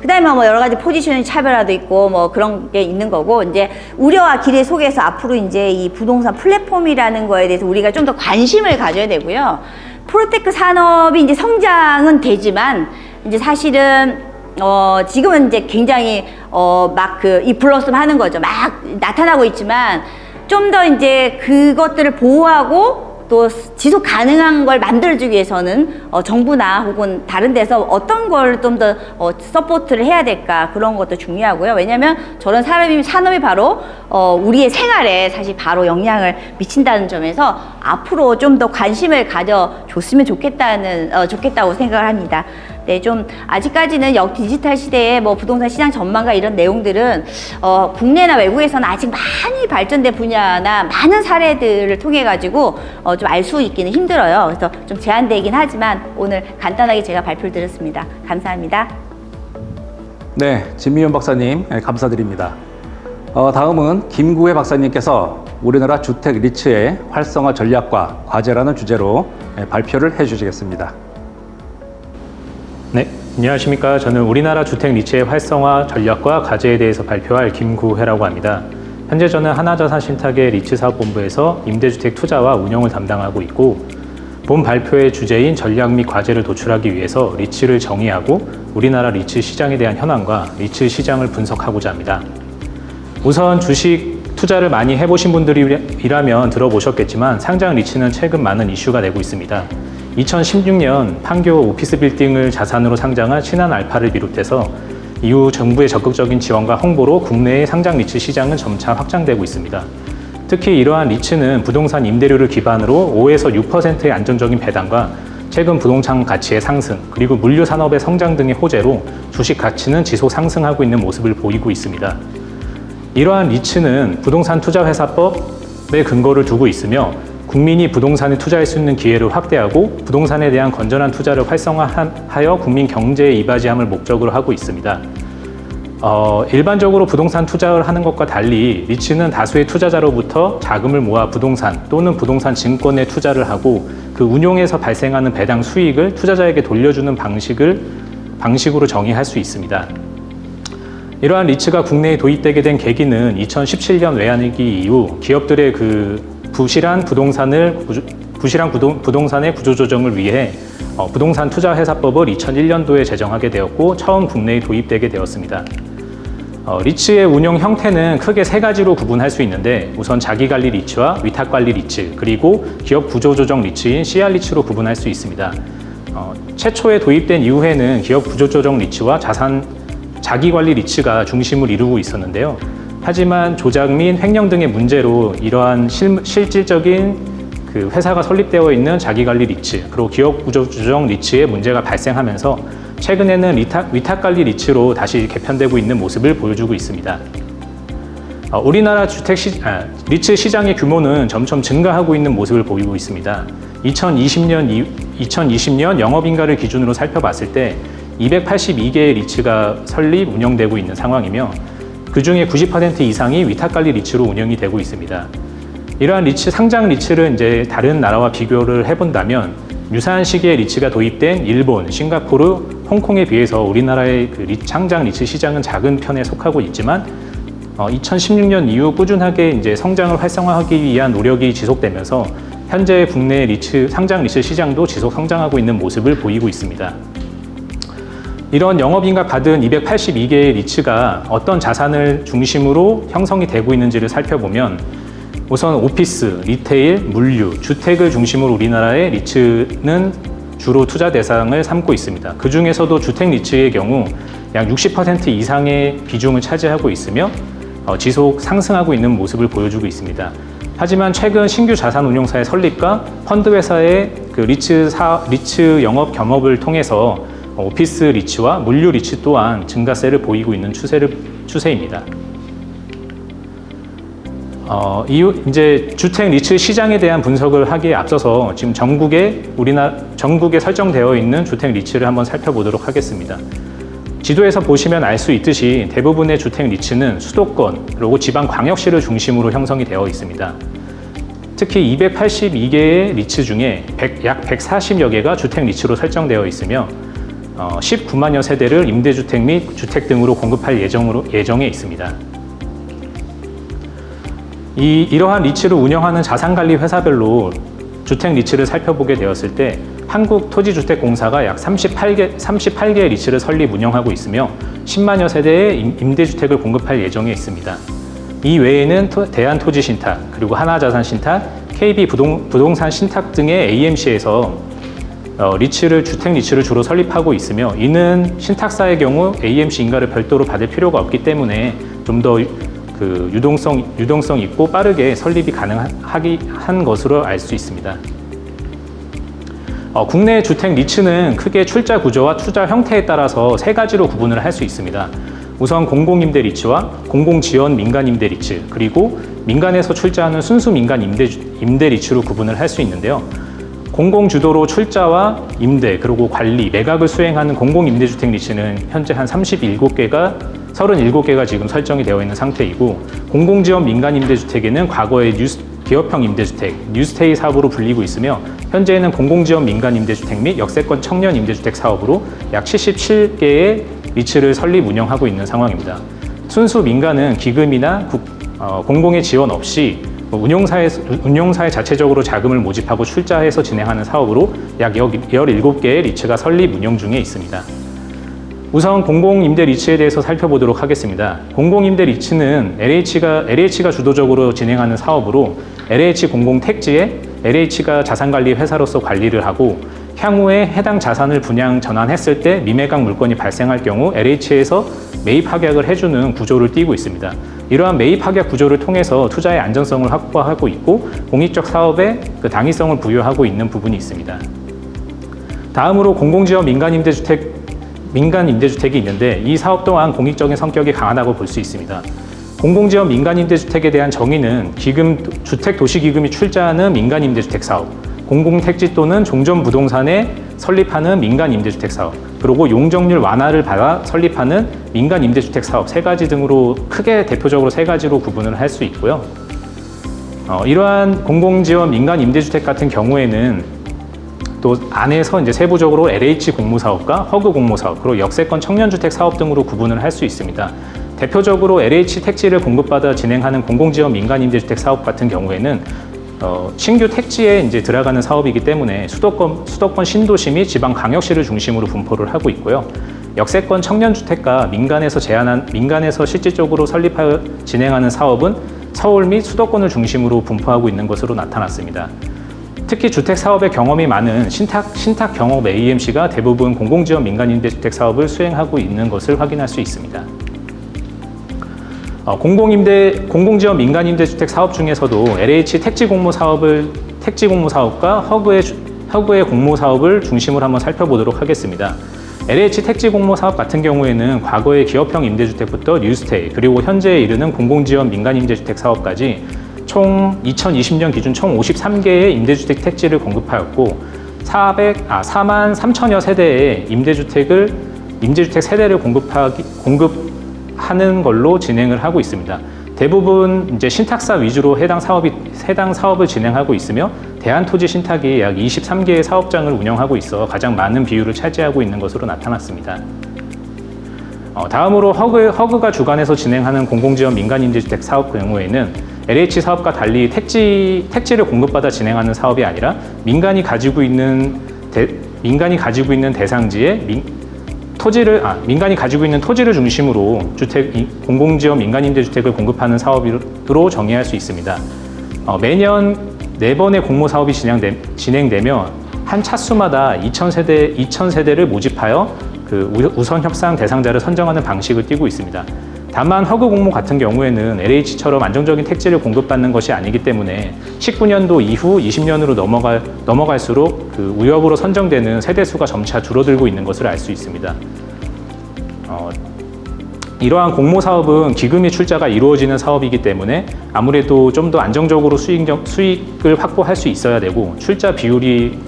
그 다음에 뭐 여러 가지 포지셔닝 차별화도 있고 뭐 그런 게 있는 거고, 이제 우려와 기대 속에서 앞으로 이제 이 부동산 플랫폼이라는 거에 대해서 우리가 좀 더 관심을 가져야 되고요. 프로테크 산업이 이제 성장은 되지만 이제 사실은 지금은 이제 굉장히 막 이 블러썸 하는 거죠. 막 나타나고 있지만 좀 더 이제 그것들을 보호하고 또 지속 가능한 걸 만들어주기 위해서는 정부나 혹은 다른 데서 어떤 걸 좀 더 서포트를 해야 될까, 그런 것도 중요하고요. 왜냐하면 저런 산업이 바로 우리의 생활에 사실 바로 영향을 미친다는 점에서 앞으로 좀 더 관심을 가져줬으면 좋겠다고 생각을 합니다. 네, 좀 아직까지는 디지털 시대에 뭐 부동산 시장 전망과 이런 내용들은 국내나 외국에서는 아직 많이 발전된 분야나 많은 사례들을 통해 가지고 좀 알 수 있기는 힘들어요. 그래서 좀 제한되긴 하지만 오늘 간단하게 제가 발표를 드렸습니다. 감사합니다. 네, 진미윤 박사님 감사드립니다. 다음은 김구혜 박사님께서 우리나라 주택 리츠의 활성화 전략과 과제라는 주제로 발표를 해주시겠습니다. 네, 안녕하십니까. 저는 우리나라 주택 리츠의 활성화 전략과 과제에 대해서 발표할 김구혜라고 합니다. 현재 저는 하나자산신탁의 리츠사업본부에서 임대주택 투자와 운영을 담당하고 있고, 본 발표의 주제인 전략 및 과제를 도출하기 위해서 리츠를 정의하고 우리나라 리츠 시장에 대한 현황과 리츠 시장을 분석하고자 합니다. 우선 주식 투자를 많이 해보신 분들이라면 들어보셨겠지만 상장 리츠는 최근 많은 이슈가 되고 있습니다. 2016년 판교 오피스 빌딩을 자산으로 상장한 신한알파를 비롯해서 이후 정부의 적극적인 지원과 홍보로 국내의 상장 리츠 시장은 점차 확장되고 있습니다. 특히 이러한 리츠는 부동산 임대료를 기반으로 5에서 6%의 안정적인 배당과 최근 부동산 가치의 상승, 그리고 물류 산업의 성장 등의 호재로 주식 가치는 지속 상승하고 있는 모습을 보이고 있습니다. 이러한 리츠는 부동산 투자회사법의 근거를 두고 있으며 국민이 부동산에 투자할 수 있는 기회를 확대하고 부동산에 대한 건전한 투자를 활성화하여 국민 경제에 이바지함을 목적으로 하고 있습니다. 일반적으로 부동산 투자를 하는 것과 달리 리츠는 다수의 투자자로부터 자금을 모아 부동산 또는 부동산 증권에 투자를 하고 그 운용에서 발생하는 배당 수익을 투자자에게 돌려주는 방식으로 정의할 수 있습니다. 이러한 리츠가 국내에 도입되게 된 계기는 2017년 외환위기 이후 기업들의 부실한 부동산의 구조조정을 위해 부동산 투자회사법을 2001년도에 제정하게 되었고 처음 국내에 도입되게 되었습니다. 리츠의 운영 형태는 크게 세 가지로 구분할 수 있는데 우선 자기관리 리츠와 위탁관리 리츠 그리고 기업 구조조정 리츠인 CR 리츠로 구분할 수 있습니다. 최초에 도입된 이후에는 기업 구조조정 리츠와 자기관리 리츠가 중심을 이루고 있었는데요. 하지만 조작 및 횡령 등의 문제로 이러한 실질적인 회사가 설립되어 있는 자기관리 리츠 그리고 기업 구조조정 리츠의 문제가 발생하면서 최근에는 위탁관리 리츠로 다시 개편되고 있는 모습을 보여주고 있습니다. 우리나라 리츠 시장의 규모는 점점 증가하고 있는 모습을 보이고 있습니다. 2020년 영업인가를 기준으로 살펴봤을 때 282개의 리츠가 설립, 운영되고 있는 상황이며 그 중에 90% 이상이 위탁관리 리츠로 운영이 되고 있습니다. 이러한 상장 리츠를 이제 다른 나라와 비교를 해본다면 유사한 시기에 리츠가 도입된 일본, 싱가포르, 홍콩에 비해서 우리나라의 상장 리츠 시장은 작은 편에 속하고 있지만 2016년 이후 꾸준하게 이제 성장을 활성화하기 위한 노력이 지속되면서 현재 국내 상장 리츠 시장도 지속 성장하고 있는 모습을 보이고 있습니다. 이런 영업인가 받은 282개의 리츠가 어떤 자산을 중심으로 형성이 되고 있는지를 살펴보면 우선 오피스, 리테일, 물류, 주택을 중심으로 우리나라의 리츠는 주로 투자 대상을 삼고 있습니다. 그 중에서도 주택 리츠의 경우 약 60% 이상의 비중을 차지하고 있으며 지속 상승하고 있는 모습을 보여주고 있습니다. 하지만 최근 신규 자산운용사의 설립과 펀드 회사의 리츠 영업 겸업을 통해서 오피스 리츠와 물류 리츠 또한 증가세를 보이고 있는 추세입니다. 이제 주택 리츠 시장에 대한 분석을 하기에 앞서서 지금 전국에 설정되어 있는 주택 리츠를 한번 살펴보도록 하겠습니다. 지도에서 보시면 알 수 있듯이 대부분의 주택 리츠는 수도권 그리고 지방 광역시를 중심으로 형성이 되어 있습니다. 특히 282개의 리츠 중에 약 140여 개가 주택 리츠로 설정되어 있으며 19만여 세대를 임대주택 및 주택 등으로 공급할 예정에 있습니다. 이러한 리츠를 운영하는 자산관리 회사별로 주택 리츠를 살펴보게 되었을 때 한국토지주택공사가 약 38개의 리츠를 설립 운영하고 있으며 10만여 세대의 임대주택을 공급할 예정에 있습니다. 이 외에는 대한토지신탁, 그리고 하나자산신탁, KB 부동산 신탁 등의 AMC에서 주택 리츠를 주로 설립하고 있으며 이는 신탁사의 경우 AMC 인가를 별도로 받을 필요가 없기 때문에 좀 더 유동성 있고 빠르게 설립이 가능한 것으로 알 수 있습니다. 국내 주택 리츠는 크게 출자 구조와 투자 형태에 따라서 세 가지로 구분을 할 수 있습니다. 우선 공공임대 리츠와 공공지원 민간임대 리츠, 그리고 민간에서 출자하는 순수 민간 임대 리츠로 구분을 할 수 있는데요. 공공주도로 출자와 임대, 그리고 관리, 매각을 수행하는 공공임대주택 리츠는 현재 한 37개가 지금 설정이 되어 있는 상태이고, 공공지원 민간임대주택에는 과거에 기업형 임대주택, 뉴스테이 사업으로 불리고 있으며 현재는 공공지원 민간임대주택 및 역세권 청년 임대주택 사업으로 약 77개의 리츠를 설립 운영하고 있는 상황입니다. 순수 민간은 기금이나 공공의 지원 없이 운용사에 자체적으로 자금을 모집하고 출자해서 진행하는 사업으로 약 17개의 리츠가 설립 운영 중에 있습니다. 우선 공공임대 리츠에 대해서 살펴보도록 하겠습니다. 공공임대 리츠는 LH가 주도적으로 진행하는 사업으로 LH 공공택지에 LH가 자산관리 회사로서 관리를 하고 향후에 해당 자산을 분양 전환했을 때 미매각 물건이 발생할 경우 LH에서 매입 합약을 해주는 구조를 띠고 있습니다. 이러한 매입 합약 구조를 통해서 투자의 안전성을 확보하고 있고 공익적 사업에 당위성을 부여하고 있는 부분이 있습니다. 다음으로 공공지원 민간 임대주택이 있는데 이 사업 또한 공익적인 성격이 강하다고 볼 수 있습니다. 공공지원 민간임대주택에 대한 정의는 주택도시기금이 출자하는 민간임대주택 사업, 공공택지 또는 종전부동산에 설립하는 민간임대주택 사업, 그리고 용적률 완화를 받아 설립하는 민간임대주택 사업 세 가지 등으로 크게 대표적으로 세 가지로 구분을 할 수 있고요. 이러한 공공지원 민간임대주택 같은 경우에는 또 안에서 이제 세부적으로 LH 공모사업과 허그 공모사업, 그리고 역세권 청년주택 사업 등으로 구분을 할 수 있습니다. 대표적으로 LH 택지를 공급받아 진행하는 공공지원 민간임대주택 사업 같은 경우에는 신규 택지에 이제 들어가는 사업이기 때문에 수도권 신도시 및 지방 광역시를 중심으로 분포를 하고 있고요. 역세권 청년주택과 민간에서 실질적으로 설립하여 진행하는 사업은 서울 및 수도권을 중심으로 분포하고 있는 것으로 나타났습니다. 특히 주택 사업에 경험이 많은 신탁 경업 AMC가 대부분 공공지원 민간임대주택 사업을 수행하고 있는 것을 확인할 수 있습니다. 공공지원 민간임대주택 사업 중에서도 LH 택지 공모 사업과 허그의 공모 사업을 중심으로 한번 살펴보도록 하겠습니다. LH 택지 공모 사업 같은 경우에는 과거의 기업형 임대주택부터 뉴스테이, 그리고 현재에 이르는 공공지원 민간임대주택 사업까지 총 2020년 기준 총 53개의 임대주택 택지를 공급하였고 4만 3천여 세대의 임대주택 세대를 공급하는 걸로 진행을 하고 있습니다. 대부분 이제 신탁사 위주로 해당 사업을 진행하고 있으며 대한토지신탁이 약 23개의 사업장을 운영하고 있어 가장 많은 비율을 차지하고 있는 것으로 나타났습니다. 다음으로 허그가 주관해서 진행하는 공공지원 민간임대주택 사업 경우에는 LH 사업과 달리 택지를 공급받아 진행하는 사업이 아니라 민간이 가지고 있는 대상지에 민간이 가지고 있는 토지를 중심으로 공공지원 민간임대주택을 공급하는 사업으로 정의할 수 있습니다. 매년 4번의 공모 사업이 진행되며 한 차수마다 2,000세대를 모집하여 우선 협상 대상자를 선정하는 방식을 띠고 있습니다. 다만 허그 공모 같은 경우에는 LH처럼 안정적인 택지를 공급받는 것이 아니기 때문에 19년도 이후 20년으로 넘어갈수록 우협으로 선정되는 세대수가 점차 줄어들고 있는 것을 알 수 있습니다. 이러한 공모 사업은 기금이 출자가 이루어지는 사업이기 때문에 아무래도 좀 더 안정적으로 수익을 확보할 수 있어야 되고 출자 비율이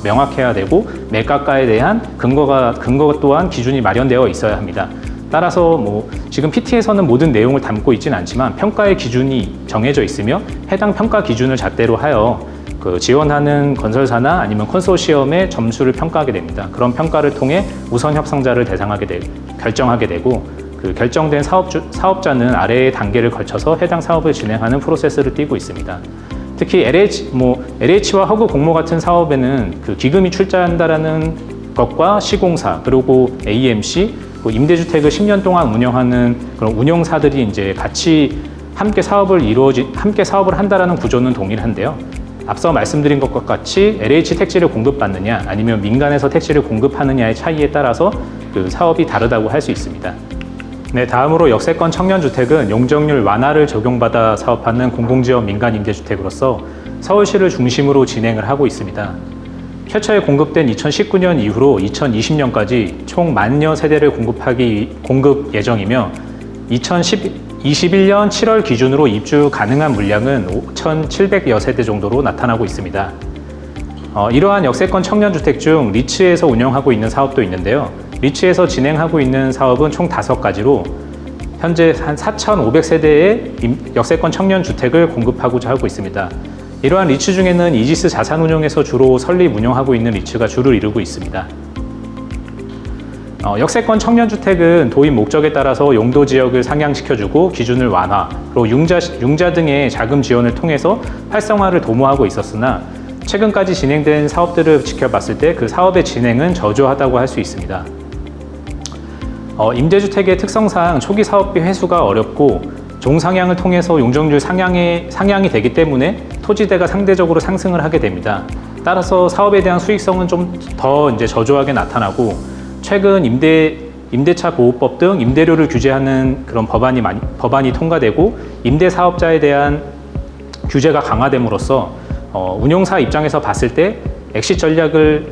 명확해야 되고 매가가에 대한 근거 또한 기준이 마련되어 있어야 합니다. 따라서 지금 PT에서는 모든 내용을 담고 있지는 않지만 평가의 기준이 정해져 있으며 해당 평가 기준을 잣대로 하여 지원하는 건설사나 아니면 컨소시엄의 점수를 평가하게 됩니다. 그런 평가를 통해 우선 협상자를 결정하게 되고 결정된 사업자는 아래의 단계를 거쳐서 해당 사업을 진행하는 프로세스를 띠고 있습니다. 특히 LH와 허그 공모 같은 사업에는 기금이 출자한다라는 것과 시공사 그리고 AMC 임대주택을 10년 동안 운영하는 그런 운영사들이 이제 같이 함께 사업을 한다라는 구조는 동일한데요. 앞서 말씀드린 것과 같이 LH 택지를 공급받느냐 아니면 민간에서 택지를 공급하느냐의 차이에 따라서 사업이 다르다고 할 수 있습니다. 네, 다음으로 역세권 청년주택은 용적률 완화를 적용받아 사업하는 공공지원 민간임대주택으로서 서울시를 중심으로 진행을 하고 있습니다. 최초에 공급된 2019년 이후로 2020년까지 총 10,000여 세대를 공급 예정이며 2021년 7월 기준으로 입주 가능한 물량은 5,700여 세대 정도로 나타나고 있습니다. 이러한 역세권 청년주택 중 리츠에서 운영하고 있는 사업도 있는데요. 리츠에서 진행하고 있는 사업은 총 5가지로 현재 한 4,500세대의 역세권 청년주택을 공급하고자 하고 있습니다. 이러한 리츠 중에는 이지스 자산운용에서 주로 설립 운영하고 있는 리츠가 주를 이루고 있습니다. 역세권 청년주택은 도입 목적에 따라서 용도 지역을 상향시켜주고 기준을 완화, 그리고 융자 등의 자금 지원을 통해서 활성화를 도모하고 있었으나 최근까지 진행된 사업들을 지켜봤을 때 그 사업의 진행은 저조하다고 할 수 있습니다. 임대주택의 특성상 초기 사업비 회수가 어렵고 종상향을 통해서 용적률 상향이 되기 때문에 토지대가 상대적으로 상승을 하게 됩니다. 따라서 사업에 대한 수익성은 좀 더 저조하게 나타나고 최근 임대차 보호법 등 임대료를 규제하는 그런 법안이 통과되고 임대 사업자에 대한 규제가 강화됨으로써 운용사 입장에서 봤을 때 엑시트 전략을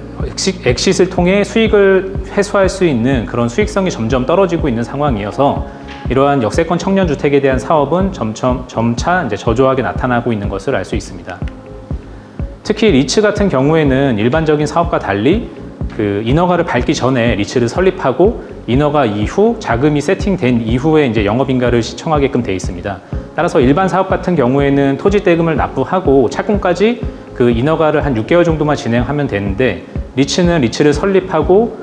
엑싯을 통해 수익을 회수할 수 있는 그런 수익성이 점점 떨어지고 있는 상황이어서 이러한 역세권 청년주택에 대한 사업은 점차 이제 저조하게 나타나고 있는 것을 알 수 있습니다. 특히 리츠 같은 경우에는 일반적인 사업과 달리 그 인허가를 밟기 전에 리츠를 설립하고 인허가 이후 자금이 세팅된 이후에 이제 영업인가를 시청하게끔 되어 있습니다. 따라서 일반 사업 같은 경우에는 토지 대금을 납부하고 착공까지 그 인허가를 한 6개월 정도만 진행하면 되는데 리츠는 리츠를 설립하고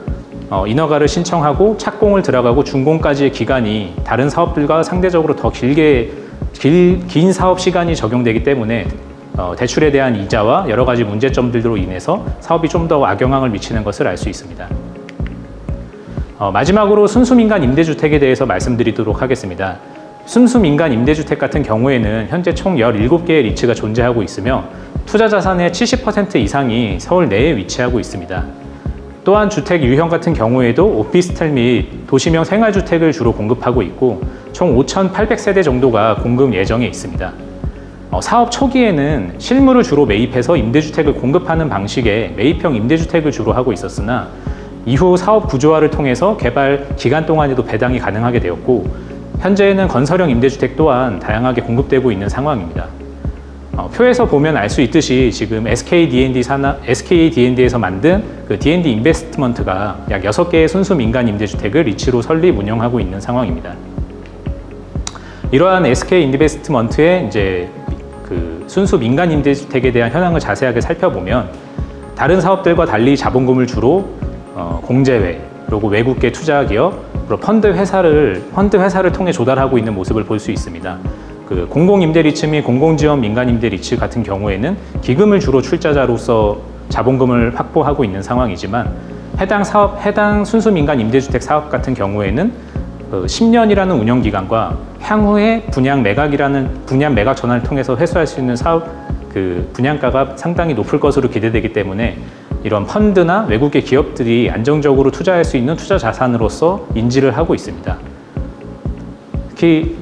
인허가를 신청하고 착공을 들어가고 준공까지의 기간이 다른 사업들과 상대적으로 더 긴 사업 시간이 적용되기 때문에 대출에 대한 이자와 여러 가지 문제점들로 인해서 사업이 좀 더 악영향을 미치는 것을 알 수 있습니다. 마지막으로 순수민간 임대주택에 대해서 말씀드리도록 하겠습니다. 순수민간 임대주택 같은 경우에는 현재 총 17개의 리츠가 존재하고 있으며 투자 자산의 70% 이상이 서울 내에 위치하고 있습니다. 또한 주택 유형 같은 경우에도 오피스텔 및 도시명 생활주택을 주로 공급하고 있고 총 5,800세대 정도가 공급 예정에 있습니다. 사업 초기에는 실물을 주로 매입해서 임대주택을 공급하는 방식의 매입형 임대주택을 주로 하고 있었으나 이후 사업 구조화를 통해서 개발 기간 동안에도 배당이 가능하게 되었고 현재는 건설형 임대주택 또한 다양하게 공급되고 있는 상황입니다. 표에서 보면 알 수 있듯이 지금 SKD&D에서 만든 그 D&D 인베스트먼트가 약 6개의 순수 민간 임대주택을 리츠로 설립 운영하고 있는 상황입니다. 이러한 SK 인베스트먼트의 이제 그 순수 민간 임대주택에 대한 현황을 자세하게 살펴보면 다른 사업들과 달리 자본금을 주로 공제회, 그리고 외국계 투자기업, 그리고 펀드 회사를 통해 조달하고 있는 모습을 볼 수 있습니다. 그 공공임대리츠 및 공공지원 민간임대리츠 같은 경우에는 기금을 주로 출자자로서 자본금을 확보하고 있는 상황이지만 해당 순수 민간 임대주택 사업 같은 경우에는 10년이라는 운영 기간과 향후에 분양 매각 전환을 통해서 회수할 수 있는 사업 그 분양가가 상당히 높을 것으로 기대되기 때문에 이런 펀드나 외국계 기업들이 안정적으로 투자할 수 있는 투자 자산으로서 인지를 하고 있습니다.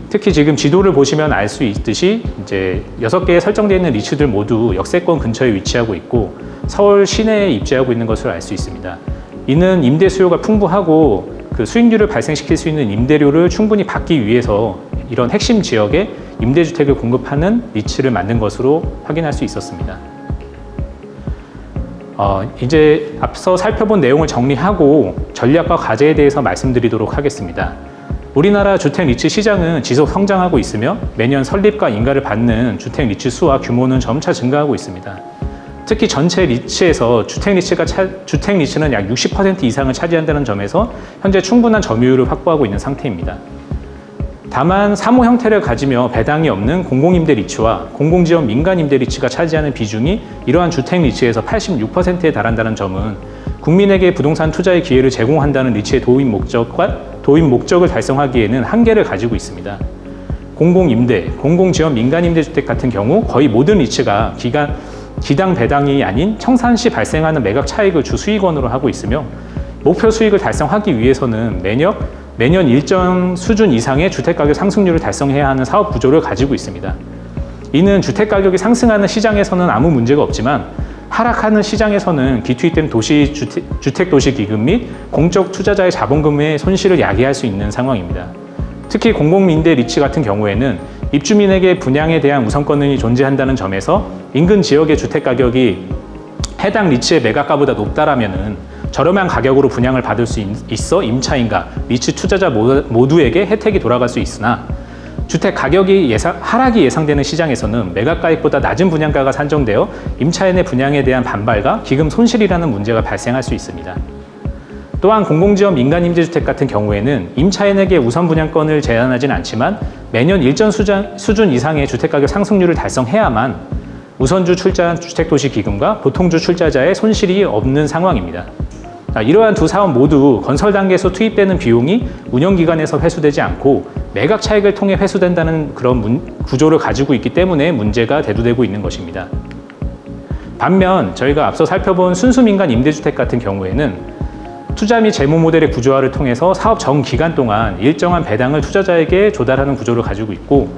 특히 지금 지도를 보시면 알 수 있듯이 이제 6개의 설정되어 있는 리츠들 모두 역세권 근처에 위치하고 있고 서울 시내에 입지하고 있는 것을 알 수 있습니다. 이는 임대 수요가 풍부하고 그 수익률을 발생시킬 수 있는 임대료를 충분히 받기 위해서 이런 핵심 지역에 임대주택을 공급하는 리츠를 만든 것으로 확인할 수 있었습니다. 이제 앞서 살펴본 내용을 정리하고 전략과 과제에 대해서 말씀드리도록 하겠습니다. 우리나라 주택 리츠 시장은 지속 성장하고 있으며 매년 설립과 인가를 받는 주택 리츠 수와 규모는 점차 증가하고 있습니다. 특히 전체 리츠에서 주택 리츠는 약 60% 이상을 차지한다는 점에서 현재 충분한 점유율을 확보하고 있는 상태입니다. 다만 사모 형태를 가지며 배당이 없는 공공임대 리츠와 공공지원 민간임대 리츠가 차지하는 비중이 이러한 주택 리츠에서 86%에 달한다는 점은 국민에게 부동산 투자의 기회를 제공한다는 리츠의 도입 목적을 달성하기에는 한계를 가지고 있습니다. 공공임대, 공공지원 민간임대주택 같은 경우 거의 모든 리츠가 기당 배당이 아닌 청산 시 발생하는 매각 차익을 주 수익원으로 하고 있으며 목표 수익을 달성하기 위해서는 매년 일정 수준 이상의 주택가격 상승률을 달성해야 하는 사업 구조를 가지고 있습니다. 이는 주택가격이 상승하는 시장에서는 아무 문제가 없지만 하락하는 시장에서는 기투입된 주택도시기금 및 공적 투자자의 자본금의 손실을 야기할 수 있는 상황입니다. 특히 공공임대 리츠 같은 경우에는 입주민에게 분양에 대한 우선권이 존재한다는 점에서 인근 지역의 주택가격이 해당 리츠의 매각가보다 높다라면은 저렴한 가격으로 분양을 받을 수 있어 임차인과 리츠 투자자 모두에게 혜택이 돌아갈 수 있으나 주택 가격이 하락이 예상되는 시장에서는 매각가액보다 낮은 분양가가 산정되어 임차인의 분양에 대한 반발과 기금 손실이라는 문제가 발생할 수 있습니다. 또한 공공지원 민간임대주택 같은 경우에는 임차인에게 우선 분양권을 제한하진 않지만 매년 일정 수준 이상의 주택가격 상승률을 달성해야만 우선주 출자한 주택도시기금과 보통주 출자자의 손실이 없는 상황입니다. 이러한 두 사업 모두 건설 단계에서 투입되는 비용이 운영기간에서 회수되지 않고 매각 차익을 통해 회수된다는 그런 구조를 가지고 있기 때문에 문제가 대두되고 있는 것입니다. 반면 저희가 앞서 살펴본 순수민간 임대주택 같은 경우에는 투자 및 재무 모델의 구조화를 통해서 사업 전 기간 동안 일정한 배당을 투자자에게 조달하는 구조를 가지고 있고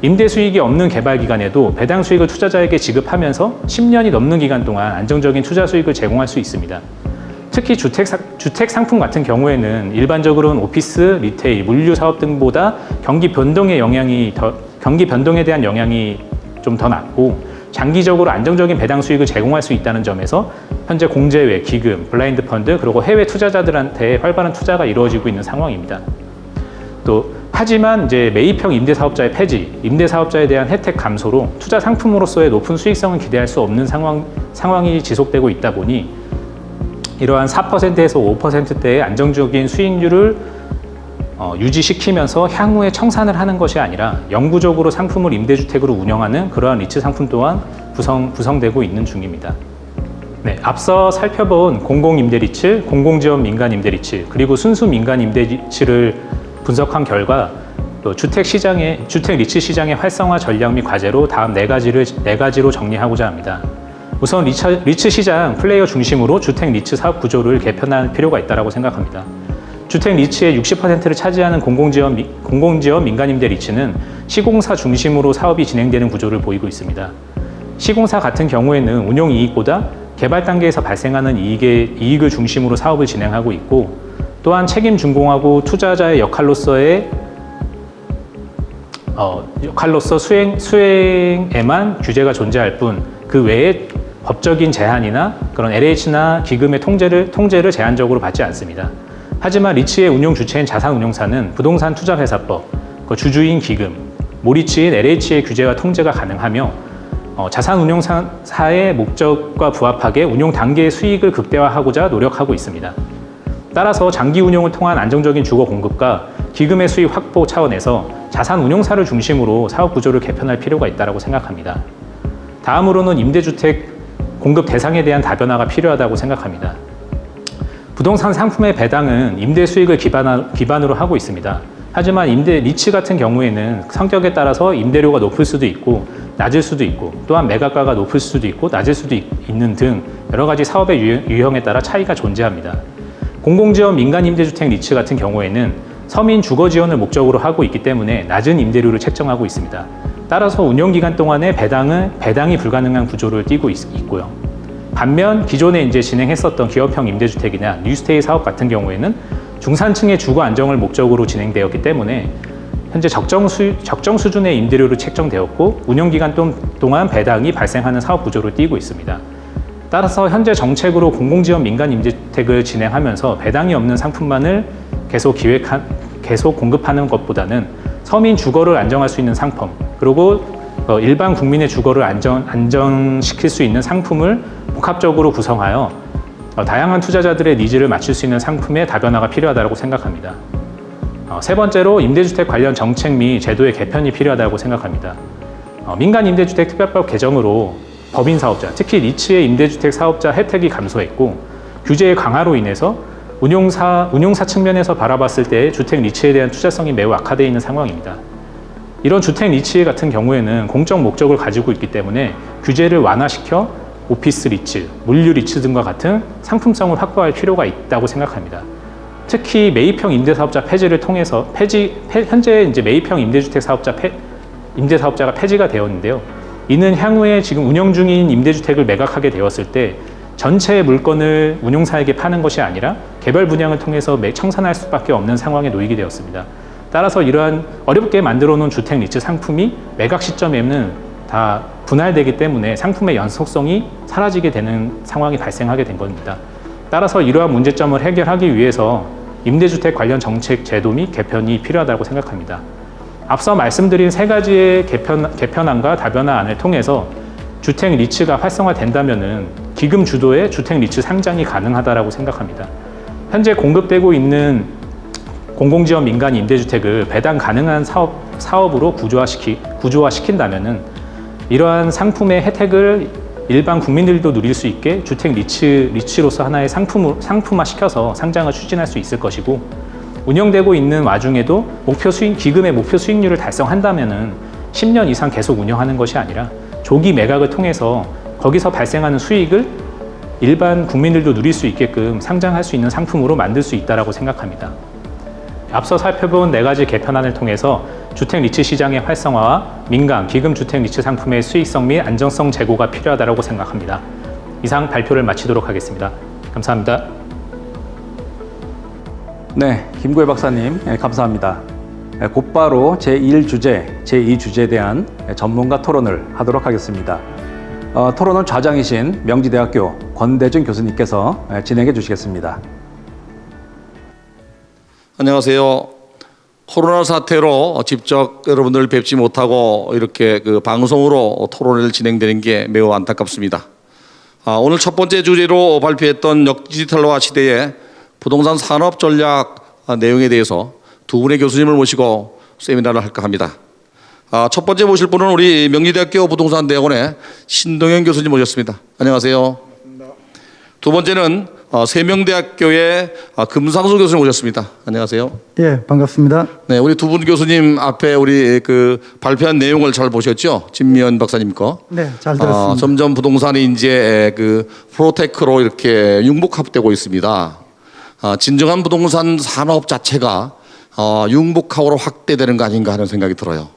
임대 수익이 없는 개발 기간에도 배당 수익을 투자자에게 지급하면서 10년이 넘는 기간 동안 안정적인 투자 수익을 제공할 수 있습니다. 특히 주택 상품 같은 경우에는 일반적으로는 오피스, 리테일, 물류 사업 등보다 경기 변동에 대한 영향이 좀 더 낮고 장기적으로 안정적인 배당 수익을 제공할 수 있다는 점에서 현재 공제외, 기금, 블라인드 펀드 그리고 해외 투자자들한테 활발한 투자가 이루어지고 있는 상황입니다. 또 하지만 이제 매입형 임대사업자의 폐지, 임대사업자에 대한 혜택 감소로 투자 상품으로서의 높은 수익성을 기대할 수 없는 상황이 지속되고 있다 보니 이러한 4%에서 5%대의 안정적인 수익률을 유지시키면서 향후에 청산을 하는 것이 아니라 영구적으로 상품을 임대주택으로 운영하는 그러한 리츠 상품 또한 구성되고 있는 중입니다. 네, 앞서 살펴본 공공임대리츠, 공공지원 민간임대리츠, 그리고 순수 민간임대리츠를 분석한 결과 또 주택 리츠 시장의 활성화 전략 및 과제로 다음 네 가지로 정리하고자 합니다. 우선 리츠 시장 플레이어 중심으로 주택 리츠 사업 구조를 개편할 필요가 있다고 생각합니다. 주택 리츠의 60%를 차지하는 공공지원 민간임대 리츠는 시공사 중심으로 사업이 진행되는 구조를 보이고 있습니다. 시공사 같은 경우에는 운용 이익보다 개발 단계에서 발생하는 이익을 중심으로 사업을 진행하고 있고 또한 책임 준공하고 투자자의 역할로서 수행에만 규제가 존재할 뿐 그 외에 법적인 제한이나 그런 LH나 기금의 통제를 제한적으로 받지 않습니다. 하지만 리츠의 운용 주체인 자산운용사는 부동산 투자회사법, 주주인 기금, 모리츠인 LH의 규제와 통제가 가능하며 자산운용사의 목적과 부합하게 운용 단계의 수익을 극대화하고자 노력하고 있습니다. 따라서 장기 운용을 통한 안정적인 주거 공급과 기금의 수익 확보 차원에서 자산운용사를 중심으로 사업 구조를 개편할 필요가 있다고 생각합니다. 다음으로는 임대주택 공급 대상에 대한 다변화가 필요하다고 생각합니다. 부동산 상품의 배당은 임대 수익을 기반으로 하고 있습니다. 하지만 임대 리츠 같은 경우에는 성격에 따라서 임대료가 높을 수도 있고 낮을 수도 있고 또한 매각가가 높을 수도 있고 낮을 수도 있는 등 여러 가지 사업의 유형에 따라 차이가 존재합니다. 공공지원 민간임대주택 리츠 같은 경우에는 서민 주거 지원을 목적으로 하고 있기 때문에 낮은 임대료를 책정하고 있습니다. 따라서 운영기간 동안에 배당이 불가능한 구조를 띠고 있고요. 반면 기존에 이제 진행했었던 기업형 임대주택이나 뉴스테이 사업 같은 경우에는 중산층의 주거 안정을 목적으로 진행되었기 때문에 현재 적정 수준의 임대료를 책정되었고 운영기간 동안 배당이 발생하는 사업 구조를 띠고 있습니다. 따라서 현재 정책으로 공공지원 민간 임대주택을 진행하면서 배당이 없는 상품만을 계속 공급하는 것보다는 서민 주거를 안정할 수 있는 상품 그리고 일반 국민의 주거를 안정시킬 수 있는 상품을 복합적으로 구성하여 다양한 투자자들의 니즈를 맞출 수 있는 상품의 다변화가 필요하다고 생각합니다. 세 번째로 임대주택 관련 정책 및 제도의 개편이 필요하다고 생각합니다. 민간임대주택 특별법 개정으로 법인 사업자, 특히 리츠의 임대주택 사업자 혜택이 감소했고 규제의 강화로 인해서 운용사 측면에서 바라봤을 때 주택 리츠에 대한 투자성이 매우 악화되어 있는 상황입니다. 이런 주택 리츠 같은 경우에는 공적 목적을 가지고 있기 때문에 규제를 완화시켜 오피스 리츠, 물류 리츠 등과 같은 상품성을 확보할 필요가 있다고 생각합니다. 특히 매입형 임대사업자 폐지를 통해서 현재 이제 매입형 임대주택 임대사업자가 폐지가 되었는데요. 이는 향후에 지금 운영 중인 임대주택을 매각하게 되었을 때 전체 물건을 운용사에게 파는 것이 아니라 개별 분양을 통해서 청산할 수밖에 없는 상황에 놓이게 되었습니다. 따라서 이러한 어렵게 만들어 놓은 주택 리츠 상품이 매각 시점에는 다 분할되기 때문에 상품의 연속성이 사라지게 되는 상황이 발생하게 된 겁니다. 따라서 이러한 문제점을 해결하기 위해서 임대주택 관련 정책 제도 및 개편이 필요하다고 생각합니다. 앞서 말씀드린 세 가지의 개편안과 다변화안을 통해서 주택 리츠가 활성화된다면 기금 주도의 주택 리츠 상장이 가능하다고 생각합니다. 현재 공급되고 있는 공공지원 민간 임대주택을 배당 가능한 사업으로 구조화시킨다면 이러한 상품의 혜택을 일반 국민들도 누릴 수 있게 주택 리츠로서 하나의 상품화시켜서 상장을 추진할 수 있을 것이고 운영되고 있는 와중에도 기금의 목표 수익률을 달성한다면 10년 이상 계속 운영하는 것이 아니라 조기 매각을 통해서 거기서 발생하는 수익을 일반 국민들도 누릴 수 있게끔 상장할 수 있는 상품으로 만들 수 있다고 생각합니다. 앞서 살펴본 네 가지 개편안을 통해서 주택 리츠 시장의 활성화와 민간, 기금 주택 리츠 상품의 수익성 및 안정성 제고가 필요하다고 생각합니다. 이상 발표를 마치도록 하겠습니다. 감사합니다. 네, 김구혜 박사님 감사합니다. 곧바로 제1주제, 제2주제에 대한 전문가 토론을 하도록 하겠습니다. 토론은 좌장이신 명지대학교 권대중 교수님께서 진행해 주시겠습니다. 안녕하세요. 코로나 사태로 직접 여러분들 뵙지 못하고 이렇게 방송으로 토론을 진행되는 게 매우 안타깝습니다. 오늘 첫 번째 주제로 발표했던 역디지털화 시대의 부동산 산업 전략 내용에 대해서 두 분의 교수님을 모시고 세미나를 할까 합니다. 첫 번째 모실 분은 우리 명지대학교 부동산대학원의 신동현 교수님 모셨습니다. 안녕하세요. 두 번째는 세명대학교의 금상수 교수님 모셨습니다. 안녕하세요. 예, 반갑습니다. 네, 우리 두 분 교수님 앞에 우리 발표한 내용을 잘 보셨죠? 진미연 박사님 거. 네, 잘 들었습니다. 점점 부동산이 이제 프로테크로 이렇게 융복합되고 있습니다. 진정한 부동산 산업 자체가 융복합으로 확대되는 거 아닌가 하는 생각이 들어요.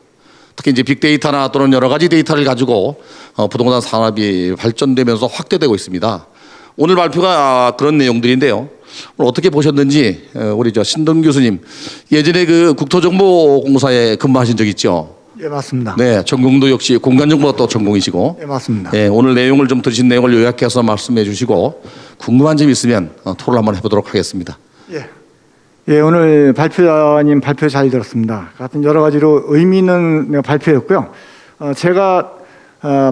특히 이제 빅데이터나 또는 여러 가지 데이터를 가지고 부동산 산업이 발전되면서 확대되고 있습니다. 오늘 발표가 그런 내용들인데요. 오늘 어떻게 보셨는지 우리 신동 교수님 예전에 국토정보공사에 근무하신 적 있죠? 예, 맞습니다. 네, 전공도 역시 공간정보가 또 전공이시고. 예, 맞습니다. 네, 오늘 내용을 좀 들으신 내용을 요약해서 말씀해 주시고 궁금한 점이 있으면 토론 한번 해보도록 하겠습니다. 예. 예, 오늘 발표자님 발표 잘 들었습니다. 같은 여러 가지로 의미 있는 발표였고요. 제가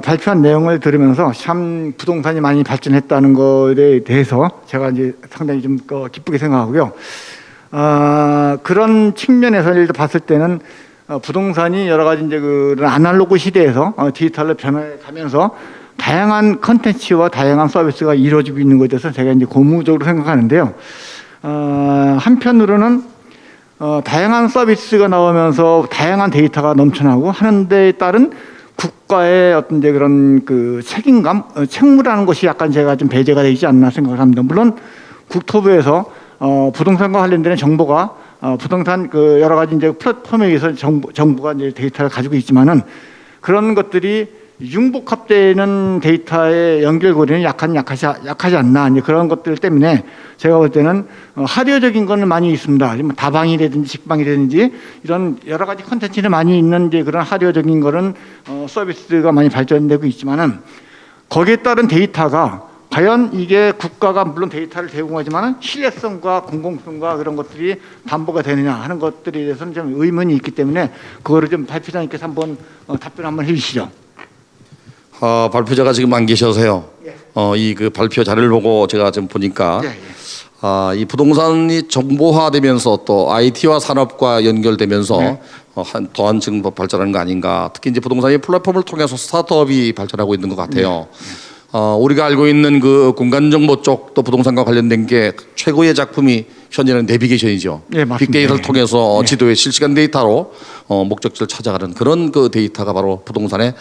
발표한 내용을 들으면서 참 부동산이 많이 발전했다는 것에 대해서 제가 이제 상당히 좀 기쁘게 생각하고요. 그런 측면에서 예를 들어 봤을 때는 부동산이 여러 가지 이제 그런 아날로그 시대에서 디지털로 변해 가면서 다양한 컨텐츠와 다양한 서비스가 이루어지고 있는 것에 대해서 제가 이제 고무적으로 생각하는데요. 한편으로는 다양한 서비스가 나오면서 다양한 데이터가 넘쳐나고 하는 데에 따른 국가의 어떤 이제 그런 책임감, 책무라는 것이 약간 제가 좀 배제가 되지 않나 생각을 합니다. 물론 국토부에서 부동산과 관련된 정보가 부동산 여러 가지 이제 플랫폼에 의해서 정부가 이제 데이터를 가지고 있지만은 그런 것들이 융복합되는 데이터의 연결고리는 약하지 않나 이제 그런 것들 때문에 제가 볼 때는 하려적인 거는 많이 있습니다. 다방이라든지 직방이라든지 이런 여러 가지 콘텐츠는 많이 있는 이제 그런 하려적인 거는 서비스가 많이 발전되고 있지만은 거기에 따른 데이터가 과연 이게 국가가 물론 데이터를 제공하지만 신뢰성과 공공성과 그런 것들이 담보가 되느냐 하는 것들에 대해서는 좀 의문이 있기 때문에 그거를 좀 발표자님께서 한번 답변 한번 해주시죠. 발표자가 지금 안 계셔서요. 예. 이 발표 자료를 보고 제가 좀 보니까 예, 예. 이 부동산이 정보화되면서 또 IT와 산업과 연결되면서 네. 더한 지금 발전하는 거 아닌가. 특히 이제 부동산이 플랫폼을 통해서 스타트업이 발전하고 있는 것 같아요. 우리가 알고 있는 공간정보 쪽도 부동산과 관련된 게 최고의 작품이 현재는 내비게이션이죠. 네, 맞습니다. 빅데이터를 네. 통해서 지도의 실시간 데이터로 목적지를 찾아가는 그런 데이터가 바로 부동산의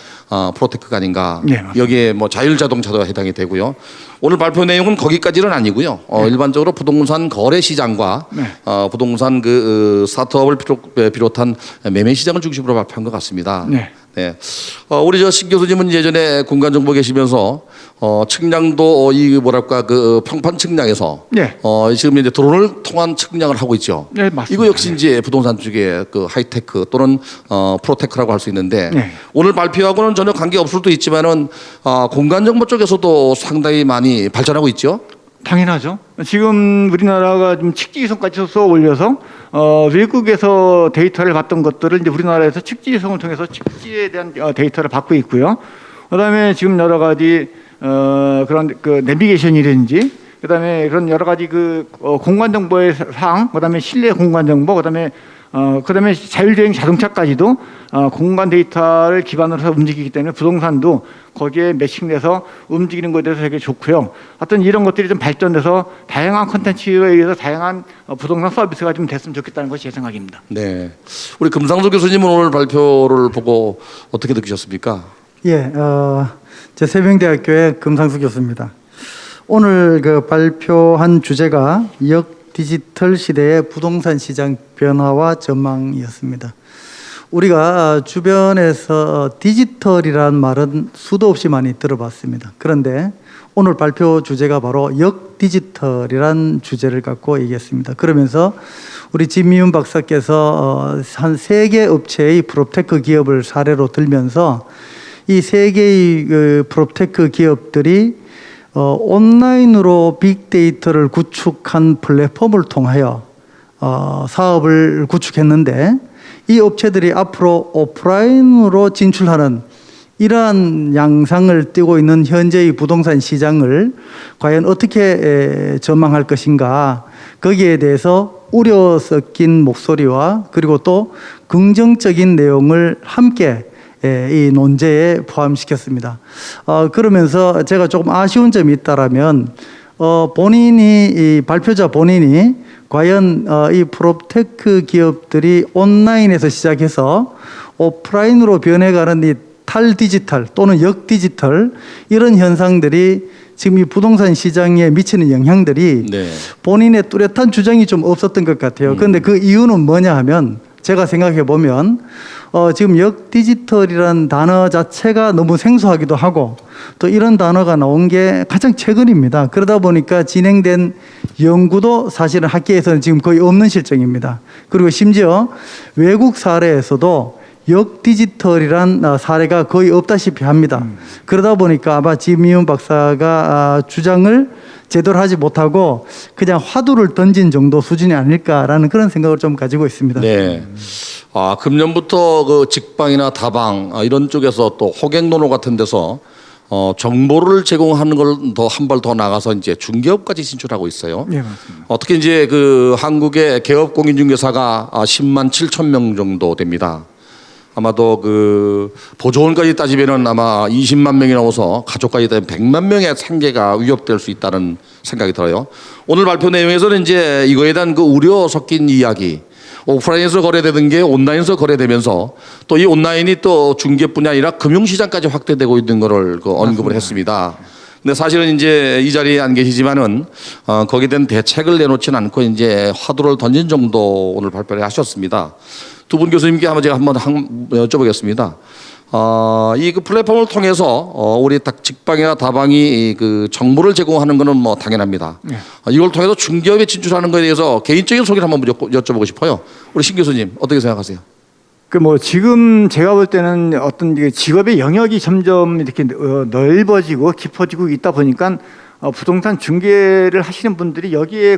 프로테크가 아닌가. 네, 맞습니다. 여기에 자율자동차도 해당이 되고요. 오늘 발표 내용은 거기까지는 아니고요. 일반적으로 부동산 거래 시장과 네. 부동산 스타트업을 비롯한 매매 시장을 중심으로 발표한 것 같습니다. 네. 네. 우리 신 교수님은 예전에 공간정보 계시면서 측량도 평판 측량에서 네. 지금 이제 드론을 통한 측량을 하고 있죠. 네, 맞습니다. 이거 역시 이제 부동산 쪽에 하이테크 또는 프로테크라고 할 수 있는데 네. 오늘 발표하고는 전혀 관계 없을 수도 있지만은 공간정보 쪽에서도 상당히 많이 발전하고 있죠. 당연하죠. 지금 우리나라가 좀 측지위성까지 쏘아 올려서 외국에서 데이터를 받던 것들을 이제 우리나라에서 측지위성을 통해서 측지에 대한 데이터를 받고 있고요. 그다음에 지금 여러 가지 그런 내비게이션이라든지 그다음에 그런 여러 가지 공간 정보의 사항, 그다음에 실내 공간 정보, 그다음에 자율주행 자동차까지도 공간 데이터를 기반으로 해서 움직이기 때문에 부동산도 거기에 매칭돼서 움직이는 것에 대해서 되게 좋고요. 하여튼 이런 것들이 좀 발전돼서 다양한 콘텐츠에 의해서 다양한 부동산 서비스가 좀 됐으면 좋겠다는 것이 제 생각입니다. 네. 우리 금상수 교수님은 오늘 발표를 보고 어떻게 느끼셨습니까? 예, 제 세명대학교의 금상수 교수입니다. 오늘 발표한 주제가 디지털 시대의 부동산 시장 변화와 전망이었습니다. 우리가 주변에서 디지털이라는 말은 수도 없이 많이 들어봤습니다. 그런데 오늘 발표 주제가 바로 역디지털이란 주제를 갖고 얘기했습니다. 그러면서 우리 진미윤 박사께서 한 3개 업체의 프롭테크 기업을 사례로 들면서 이 3개의 그 프롭테크 기업들이 온라인으로 빅데이터를 구축한 플랫폼을 통하여 사업을 구축했는데 이 업체들이 앞으로 오프라인으로 진출하는 이러한 양상을 띠고 있는 현재의 부동산 시장을 과연 어떻게 전망할 것인가, 거기에 대해서 우려 섞인 목소리와 그리고 또 긍정적인 내용을 함께 이 논제에 포함시켰습니다. 그러면서 제가 조금 아쉬운 점이 있다라면 이 발표자 본인이 과연 이 프롭테크 기업들이 온라인에서 시작해서 오프라인으로 변해가는 이 탈디지털 또는 역디지털 이런 현상들이 지금 이 부동산 시장에 미치는 영향들이 네. 본인의 뚜렷한 주장이 좀 없었던 것 같아요. 그런데 그 이유는 뭐냐 하면 제가 생각해 보면 지금 역디지털이라는 단어 자체가 너무 생소하기도 하고 또 이런 단어가 나온 게 가장 최근입니다. 그러다 보니까 진행된 연구도 사실은 학계에서는 지금 거의 없는 실정입니다. 그리고 심지어 외국 사례에서도 역디지털이란 사례가 거의 없다시피 합니다. 그러다 보니까 아마 진미윤 박사가 주장을 제대로 하지 못하고 그냥 화두를 던진 정도 수준이 아닐까라는 그런 생각을 좀 가지고 있습니다. 네. 금년부터 그 직방이나 다방 이런 쪽에서 또 호갱노노 같은 데서 정보를 제공하는 걸 더 한 발 더 나가서 이제 중개업까지 진출하고 있어요. 네, 맞습니다. 특히 이제 그 한국의 개업 공인중개사가 10만 7천 명 정도 됩니다. 아마도 그 보조원까지 따지면은 아마 20만 명이 넘어서 가족까지 따지면 100만 명의 생계가 위협될 수 있다는 생각이 들어요. 오늘 발표 내용에서는 이제 이거에 대한 그 우려 섞인 이야기, 오프라인에서 거래되는 게 온라인에서 거래되면서 또 이 온라인이 또 중개뿐이 아니라 금융시장까지 확대되고 있는 거를 그 언급을 했습니다. 근데 사실은 이제 이 자리에 안 계시지만은 거기에 대한 대책을 내놓지는 않고 이제 화두를 던진 정도 오늘 발표를 하셨습니다. 두 분 교수님께 제가 한번 여쭤보겠습니다. 이 그 플랫폼을 통해서 우리 직방이나 다방이 그 정보를 제공하는 것은 뭐 당연합니다. 네. 이걸 통해서 중개업에 진출하는 것에 대해서 개인적인 소개를 한번 여쭤보고 싶어요. 우리 신 교수님 어떻게 생각하세요? 지금 제가 볼 때는 어떤 직업의 영역이 점점 이렇게 넓어지고 깊어지고 있다 보니까 부동산 중개를 하시는 분들이 여기에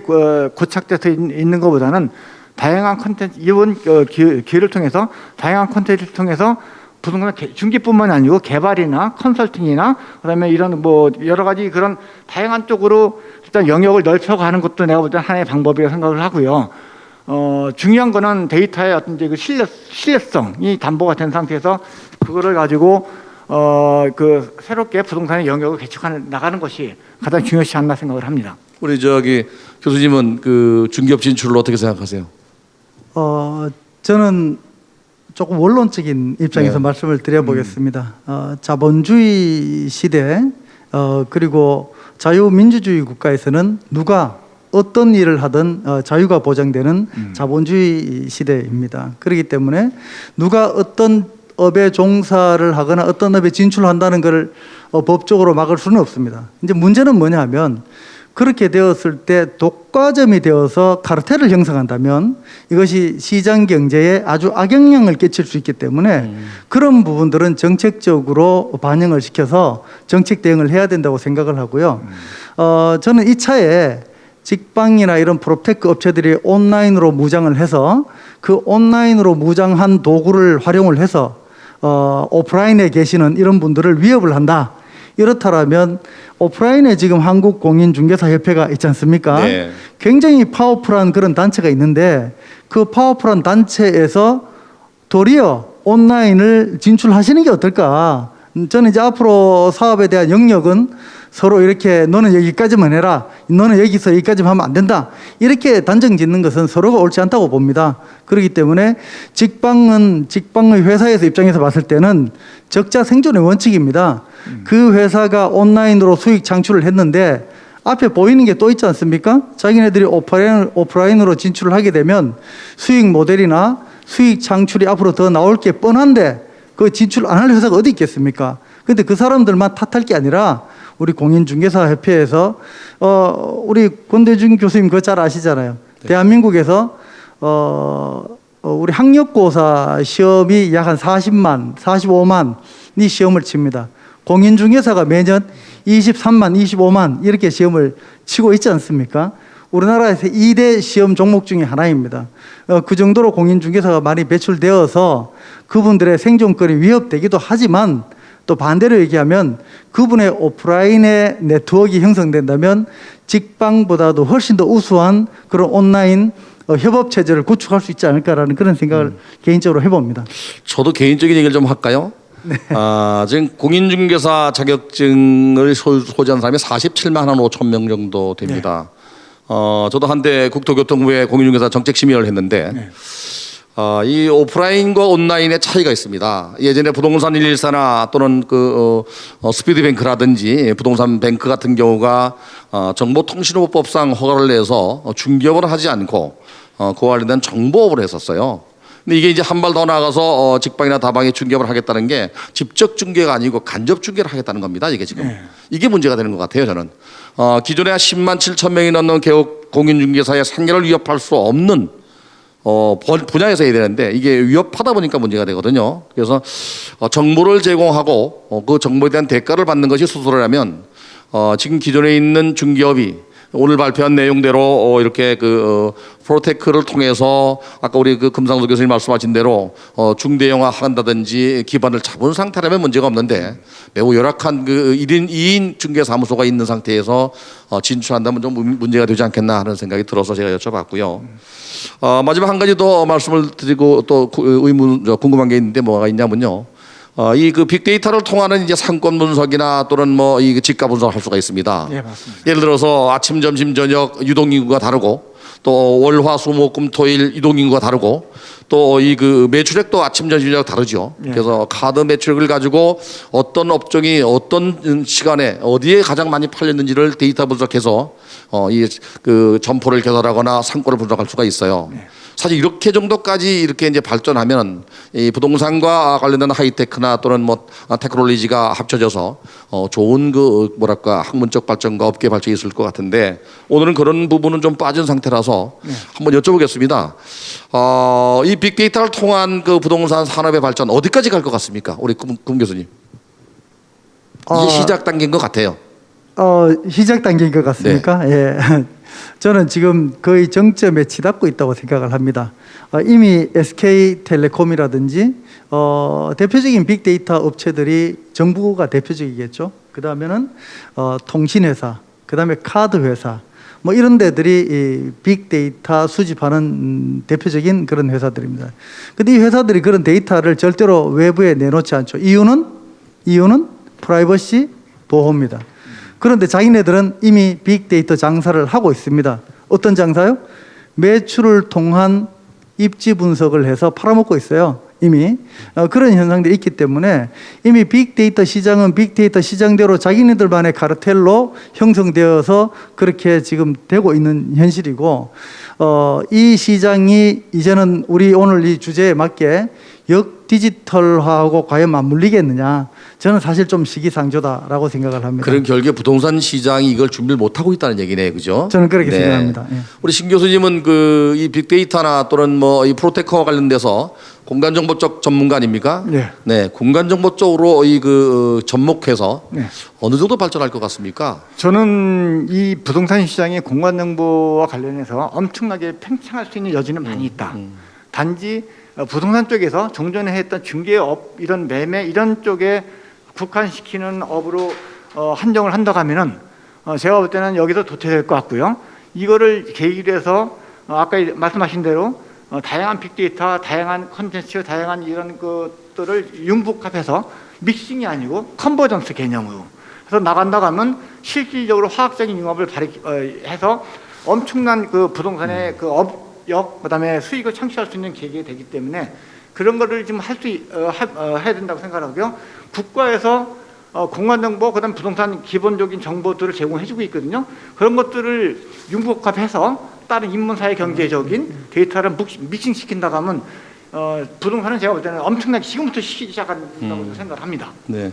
고착돼서 있는 것보다는 다양한 콘텐츠, 이번 기회를 통해서 다양한 콘텐츠를 통해서 부동산 중개뿐만 아니고 개발이나 컨설팅이나 그다음에 이런 뭐 여러 가지 그런 다양한 쪽으로 일단 영역을 넓혀가는 것도 내가 볼 때 하나의 방법이라고 생각을 하고요. 중요한 거는 데이터의 어떤 이제 그 신뢰성이 담보가 된 상태에서 그거를 가지고 그 새롭게 부동산의 영역을 개척해 나가는 것이 가장 중요하지 않나 생각을 합니다. 우리 교수님은 그 중개업 진출을 어떻게 생각하세요? 저는 조금 원론적인 입장에서 네. 말씀을 드려보겠습니다. 자본주의 시대 그리고 자유민주주의 국가에서는 누가 어떤 일을 하든 자유가 보장되는 자본주의 시대입니다. 그렇기 때문에 누가 어떤 업에 종사를 하거나 어떤 업에 진출한다는 것을 법적으로 막을 수는 없습니다. 이제 문제는 뭐냐 하면 그렇게 되었을 때 독과점이 되어서 카르텔을 형성한다면 이것이 시장 경제에 아주 악영향을 끼칠 수 있기 때문에 그런 부분들은 정책적으로 반영을 시켜서 정책 대응을 해야 된다고 생각을 하고요. 저는 이 차에 직방이나 이런 프롭테크 업체들이 온라인으로 무장을 해서 그 온라인으로 무장한 도구를 활용을 해서 오프라인에 계시는 이런 분들을 위협을 한다. 이렇다면 오프라인에 지금 한국공인중개사협회가 있지 않습니까? 네. 굉장히 파워풀한 그런 단체가 있는데 그 파워풀한 단체에서 도리어 온라인을 진출하시는 게 어떨까? 저는 이제 앞으로 사업에 대한 영역은 서로 이렇게 너는 여기까지만 해라, 너는 여기서 여기까지만 하면 안 된다, 이렇게 단정 짓는 것은 서로가 옳지 않다고 봅니다. 그렇기 때문에 직방의 회사에서 입장에서 봤을 때는 적자 생존의 원칙입니다. 그 회사가 온라인으로 수익 창출을 했는데 앞에 보이는 게 또 있지 않습니까? 자기네들이 오프라인으로 진출을 하게 되면 수익 모델이나 수익 창출이 앞으로 더 나올 게 뻔한데 그 진출 안 할 회사가 어디 있겠습니까? 근데 그 사람들만 탓할 게 아니라 우리 공인중개사협회에서 우리 권대중 교수님 그거 잘 아시잖아요. 대한민국에서 우리 학력고사 시험이 약 한 40만, 45만이 시험을 칩니다. 공인중개사가 매년 23만, 25만 이렇게 시험을 치고 있지 않습니까? 우리나라에서 2대 시험 종목 중에 하나입니다. 그 정도로 공인중개사가 많이 배출되어서 그분들의 생존권이 위협되기도 하지만 또 반대로 얘기하면 그분의 오프라인의 네트워크가 형성된다면 직방보다도 훨씬 더 우수한 그런 온라인 협업 체제를 구축할 수 있지 않을까라는 그런 생각을 개인적으로 해봅니다. 저도 개인적인 얘기를 좀 할까요? 지금 공인중개사 자격증을 소지한 사람이 47만 5천 명 정도 됩니다. 저도 한때 국토교통부에 공인중개사 정책심의를 했는데 이 오프라인과 온라인의 차이가 있습니다. 예전에 부동산 114나 또는 스피드뱅크라든지 부동산 뱅크 같은 경우가 정보통신보법상 허가를 내서 중개업을 하지 않고 그와 관련된 정보업을 했었어요. 근데 이게 이제 한 발 더 나가서 직방이나 다방에 중개업을 하겠다는 게 직접 중개가 아니고 간접 중개를 하겠다는 겁니다. 이게 지금 이게 문제가 되는 것 같아요. 저는 기존에 10만 7천 명이 넘는 개업 공인중개사의 생계를 위협할 수 없는 분야에서 해야 되는데 이게 위협하다 보니까 문제가 되거든요. 그래서 정보를 제공하고 그 정보에 대한 대가를 받는 것이 수수료라면 지금 기존에 있는 중개업이 오늘 발표한 내용대로 이렇게 프로테크를 통해서 아까 우리 금상수 교수님 말씀하신 대로 중대형화 한다든지 기반을 잡은 상태라면 문제가 없는데 매우 열악한 1인 2인 중개사무소가 있는 상태에서 진출한다면 좀 문제가 되지 않겠나 하는 생각이 들어서 제가 여쭤봤고요. 마지막 한 가지 더 말씀을 드리고 또 궁금한 게 있는데 뭐가 있냐면요. 이 빅데이터를 통하는 이제 상권 분석이나 또는 이 지가 분석을 할 수가 있습니다. 예, 맞습니다. 예를 들어서 아침, 점심, 저녁 유동인구가 다르고 또 월, 화, 수, 목, 금, 토일 유동인구가 다르고 또 매출액도 아침, 점심, 저녁 다르죠. 예. 그래서 카드 매출액을 가지고 어떤 업종이 어떤 시간에 어디에 가장 많이 팔렸는지를 데이터 분석해서 점포를 개설하거나 상권을 분석할 수가 있어요. 예. 사실 이렇게 정도까지 이렇게 이제 발전하면 이 부동산과 관련된 하이테크나 또는 테크놀로지가 합쳐져서 좋은 학문적 발전과 업계 발전이 있을 것 같은데 오늘은 그런 부분은 좀 빠진 상태라서 한번 여쭤보겠습니다. 이 빅데이터를 통한 부동산 산업의 발전 어디까지 갈 것 같습니까? 우리 금 교수님. 이게 시작 단계인 것 같아요. 시작 단계인 것 같습니까? 네. 예. 저는 지금 거의 정점에 치닫고 있다고 생각을 합니다. 이미 SK텔레콤이라든지 대표적인 빅데이터 업체들이 정부가 대표적이겠죠. 그 다음에는 통신회사, 그 다음에 카드회사, 이런 데들이 이 빅데이터 수집하는 대표적인 그런 회사들입니다. 근데 이 회사들이 그런 데이터를 절대로 외부에 내놓지 않죠. 이유는 프라이버시 보호입니다. 그런데 자기네들은 이미 빅데이터 장사를 하고 있습니다. 어떤 장사요? 매출을 통한 입지 분석을 해서 팔아먹고 있어요. 이미 그런 현상들이 있기 때문에 이미 빅데이터 시장은 빅데이터 시장대로 자기네들만의 카르텔로 형성되어서 그렇게 지금 되고 있는 현실이고 이 시장이 이제는 우리 오늘 이 주제에 맞게 역디지털화하고 과연 맞물리겠느냐, 저는 사실 좀 시기상조다라고 생각을 합니다. 그런 결국에 부동산 시장이 이걸 준비를 못하고 있다는 얘기네요. 그죠? 저는 그렇게 생각합니다. 예. 우리 신 교수님은 이 빅데이터나 또는 이 프로테크와 관련돼서 공간정보 쪽 전문가 아닙니까? 네. 네. 공간정보 쪽으로 접목해서 어느 정도 발전할 것 같습니까? 저는 이 부동산 시장의 공간정보와 관련해서 엄청나게 팽창할 수 있는 여지는 많이 있다. 단지 부동산 쪽에서 종전에 했던 중개업, 이런 매매 이런 쪽에 국한시키는 업으로 한정을 한다고 하면은 제가 볼 때는 여기서 도태될 것 같고요. 이거를 계기로 해서 아까 말씀하신 대로 다양한 빅데이터, 다양한 콘텐츠, 다양한 이런 것들을 융복합해서 믹싱이 아니고 컨버전스 개념으로 해서 나간다고 하면 실질적으로 화학적인 융합을 해서 엄청난 부동산의 그다음에 수익을 창출할 수 있는 계기가 되기 때문에 그런 거를 지금 해야 된다고 생각하고요. 국가에서 공간정보, 그다음 부동산 기본적인 정보들을 제공해주고 있거든요. 그런 것들을 융복합해서 다른 인문사회 경제적인 데이터를 믹싱시킨다고 하면 부동산은 제가 볼 때는 엄청나게 지금부터 시작한다고 생각을 합니다. 네.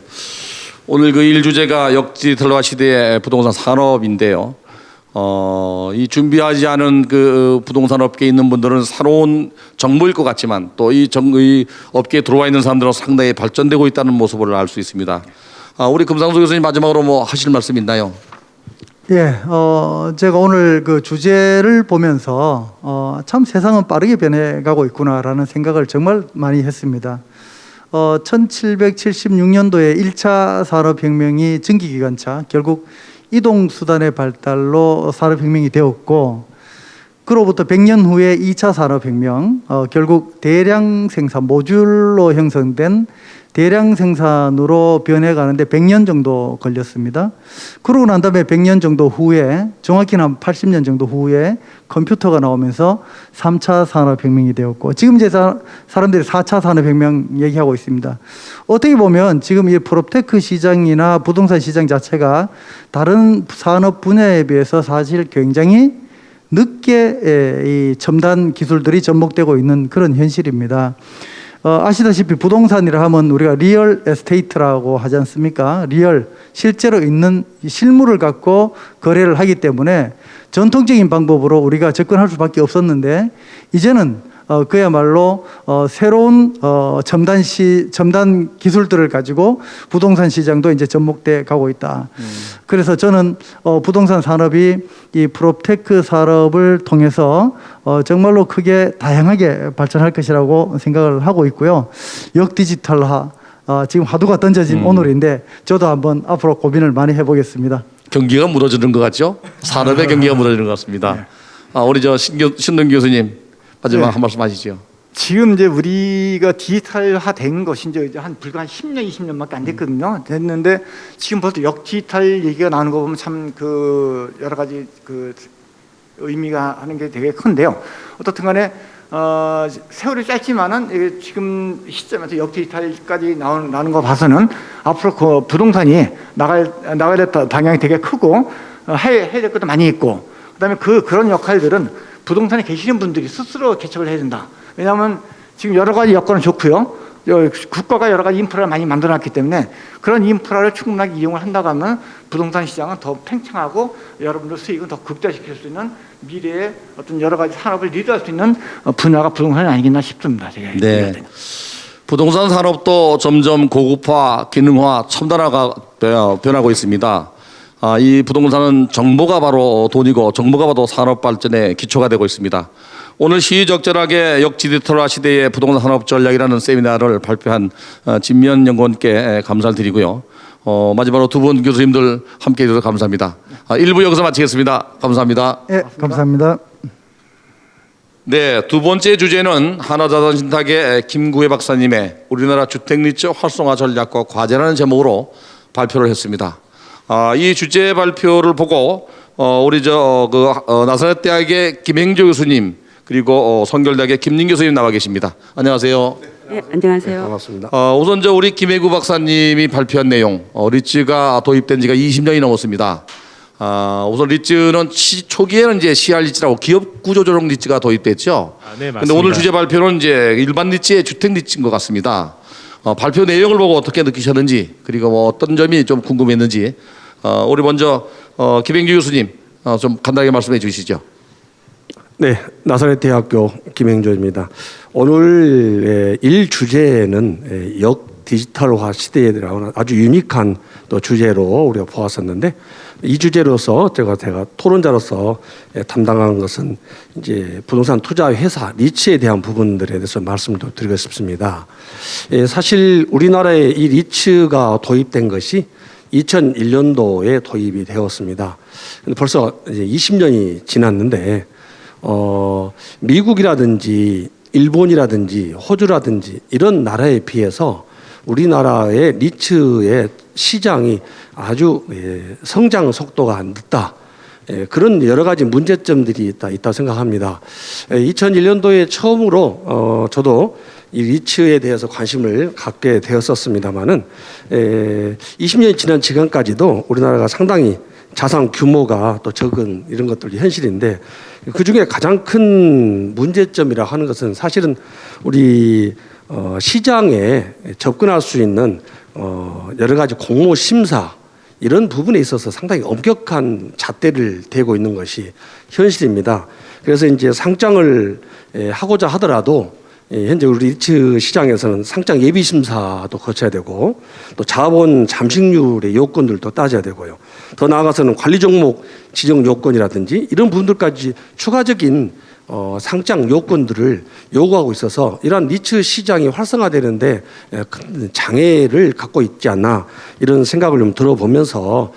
오늘 그 일 주제가 역디지털화 시대의 부동산 산업인데요. 이 준비하지 않은 그 부동산 업계에 있는 분들은 새로운 정보일 것 같지만 또 이 업계에 들어와 있는 사람들은 상당히 발전되고 있다는 모습을 알 수 있습니다. 우리 금상수 교수님 마지막으로 뭐 하실 말씀 있나요? 예, 제가 오늘 그 주제를 보면서 참 세상은 빠르게 변해가고 있구나라는 생각을 정말 많이 했습니다. 1776년도에 1차 산업혁명이 전기기관차, 결국 이동수단의 발달로 산업혁명이 되었고, 그로부터 100년 후에 2차 산업혁명, 결국 대량 생산, 모듈로 형성된 대량 생산으로 변해가는데 100년 정도 걸렸습니다. 그러고 난 다음에 100년 정도 후에, 정확히는 한 80년 정도 후에 컴퓨터가 나오면서 3차 산업혁명이 되었고, 지금 이제 사람들이 4차 산업혁명 얘기하고 있습니다. 어떻게 보면 지금 이 프롭테크 시장이나 부동산 시장 자체가 다른 산업 분야에 비해서 사실 굉장히 늦게 이 첨단 기술들이 접목되고 있는 그런 현실입니다. 아시다시피 부동산이라 하면 우리가 리얼 에스테이트라고 하지 않습니까? 리얼, 실제로 있는 실물을 갖고 거래를 하기 때문에 전통적인 방법으로 우리가 접근할 수밖에 없었는데, 이제는 그야말로 새로운 첨단 기술들을 가지고 부동산 시장도 이제 접목돼 가고 있다. 그래서 저는 부동산 산업이 이 프롭테크 산업을 통해서 정말로 크게 다양하게 발전할 것이라고 생각을 하고 있고요. 역디지털화, 지금 화두가 던져진 오늘인데 저도 한번 앞으로 고민을 많이 해보겠습니다. 경기가 무너지는 것 같죠? 산업의 경기가 무너지는 것 같습니다. 우리 신동 교수님 마지막 한 말씀 하시죠. 지금 이제 우리가 디지털화된 것이 이제 불과 한 10년, 20년밖에 안 됐거든요. 됐는데 지금 벌써 역디지털 얘기가 나오는 거 보면 참 그 여러 가지 그 의미가 하는 게 되게 큰데요. 어떻든 간에 세월이 짧지만은 이게 지금 시점에서 역디지털까지 나오는 거 봐서는 앞으로 그 부동산이 나가야 될 방향이 되게 크고 해야 될 것도 많이 있고, 그다음에 그런 역할들은 부동산에 계시는 분들이 스스로 개척을 해야 된다. 왜냐하면 지금 여러 가지 여건은 좋고요. 국가가 여러 가지 인프라를 많이 만들어놨기 때문에 그런 인프라를 충분하게 이용을 한다고 하면 부동산 시장은 더 팽창하고 여러분들 수익은 더 극대화시킬 수 있는 미래의 어떤 여러 가지 산업을 리드할 수 있는 분야가 부동산이 아니겠나 싶습니다. 네. 부동산 산업도 점점 고급화, 기능화, 첨단화가 변하고 있습니다. 이 부동산은 정보가 바로 돈이고 정보가 바로 산업 발전의 기초가 되고 있습니다. 오늘 시의적절하게 역디지털화 시대의 부동산 산업 전략이라는 세미나를 발표한 진미연 연구원께 감사를 드리고요. 마지막으로 두 분 교수님들 함께해 주셔서 감사합니다. 1부 여기서 마치겠습니다. 감사합니다. 네, 감사합니다. 네, 두 번째 주제는 하나자산신탁의 김구혜 박사님의 우리나라 주택리츠 활성화 전략과 과제라는 제목으로 발표를 했습니다. 이 주제 발표를 보고 우리 나사렛 대학의 김행조 교수님, 그리고 성결대학의 김민 교수님 나와 계십니다. 안녕하세요. 네, 안녕하세요. 반갑습니다. 우선 우리 김혜구 박사님이 발표한 내용, 리츠가 도입된 지가 20년이 넘었습니다. 우선 리츠는 초기에는 이제 CR 리츠라고 기업 구조조정 리츠가 도입됐죠. 네, 맞습니다. 근데 오늘 주제 발표는 이제 일반 리츠의 주택 리츠인 것 같습니다. 발표 내용을 보고 어떻게 느끼셨는지, 그리고 뭐 어떤 점이 좀 궁금했는지, 우리 먼저 김행주 교수님 좀 간단하게 말씀해 주시죠. 네, 나사렛 대학교 김행조입니다. 오늘 일 주제는 역디지털화 시대에 대한 아주 유니크한 또 주제로 우리가 보았었는데, 이 주제로서 제가 토론자로서 담당한 것은 이제 부동산 투자 회사 리츠에 대한 부분들에 대해서 말씀을 드리고 싶습니다. 사실 우리나라에 이 리츠가 도입된 것이 2001년도에 도입이 되었습니다. 벌써 이제 20년이 지났는데 미국이라든지 일본이라든지 호주라든지 이런 나라에 비해서 우리나라의 리츠의 시장이 아주 성장 속도가 늦다. 그런 여러 가지 문제점들이 있다고 생각합니다. 2001년도에 처음으로 저도 이 리츠에 대해서 관심을 갖게 되었었습니다만은 20년이 지난 지금까지도 우리나라가 상당히 자산 규모가 또 적은 이런 것들이 현실인데, 그 중에 가장 큰 문제점이라 하는 것은 사실은 우리 시장에 접근할 수 있는 여러 가지 공모 심사 이런 부분에 있어서 상당히 엄격한 잣대를 대고 있는 것이 현실입니다. 그래서 이제 상장을 하고자 하더라도 현재 우리 리츠 시장에서는 상장 예비 심사도 거쳐야 되고 또 자본 잠식률의 요건들도 따져야 되고요. 더 나아가서는 관리 종목 지정 요건이라든지 이런 부분들까지 추가적인 상장 요건들을 요구하고 있어서 이러한 리츠 시장이 활성화되는데 큰 장애를 갖고 있지 않나 이런 생각을 좀 들어보면서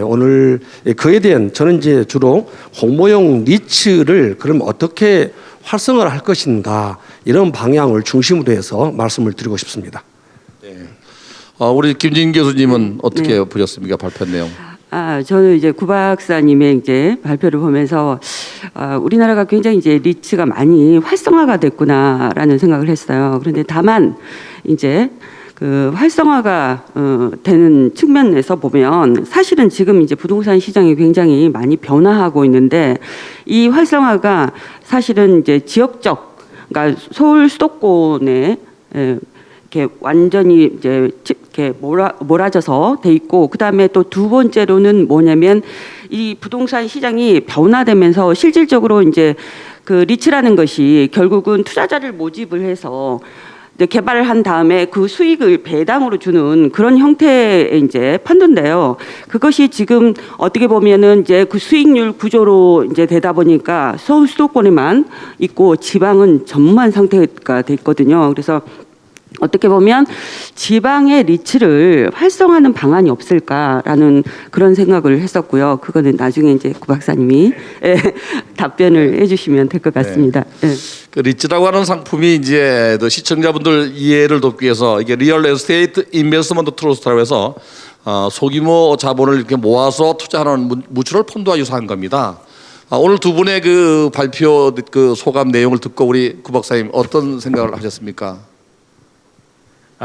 오늘 그에 대한 저는 이제 주로 홍보용 리츠를 그럼 어떻게 활성화를 할 것인가 이런 방향을 중심으로 해서 말씀을 드리고 싶습니다. 네. 우리 김진 교수님은 어떻게 보셨습니까? 발표 내용. 저는 이제 구 박사님의 이제 발표를 보면서 우리나라가 굉장히 이제 리츠가 많이 활성화가 됐구나라는 생각을 했어요. 그런데 다만 이제 그 활성화가 되는 측면에서 보면 사실은 지금 이제 부동산 시장이 굉장히 많이 변화하고 있는데 이 활성화가 사실은 이제 지역적, 그러니까 서울 수도권에 이렇게 완전히 이제 이렇게 몰아져서 돼 있고, 그 다음에 또 두 번째로는 뭐냐면 이 부동산 시장이 변화되면서 실질적으로 이제 그 리츠라는 것이 결국은 투자자를 모집을 해서 개발을 한 다음에 그 수익을 배당으로 주는 그런 형태의 이제 판도인데요. 그것이 지금 어떻게 보면은 이제 그 수익률 구조로 이제 되다 보니까 서울 수도권에만 있고 지방은 전무한 상태가 돼 있거든요. 그래서 어떻게 보면 지방의 리츠를 활성화하는 방안이 없을까라는 그런 생각을 했었고요. 그거는 나중에 이제 구 박사님이 답변을 해주시면 될 것 같습니다. 네. 그 리츠라고 하는 상품이 이제 시청자분들 이해를 돕기 위해서 이게 리얼 에스테이트 인베스트먼트 트러스트라고 해서 소규모 자본을 이렇게 모아서 투자하는 무추럴 펀드와 유사한 겁니다. 오늘 두 분의 그 발표 그 소감 내용을 듣고 우리 구 박사님 어떤 생각을 하셨습니까?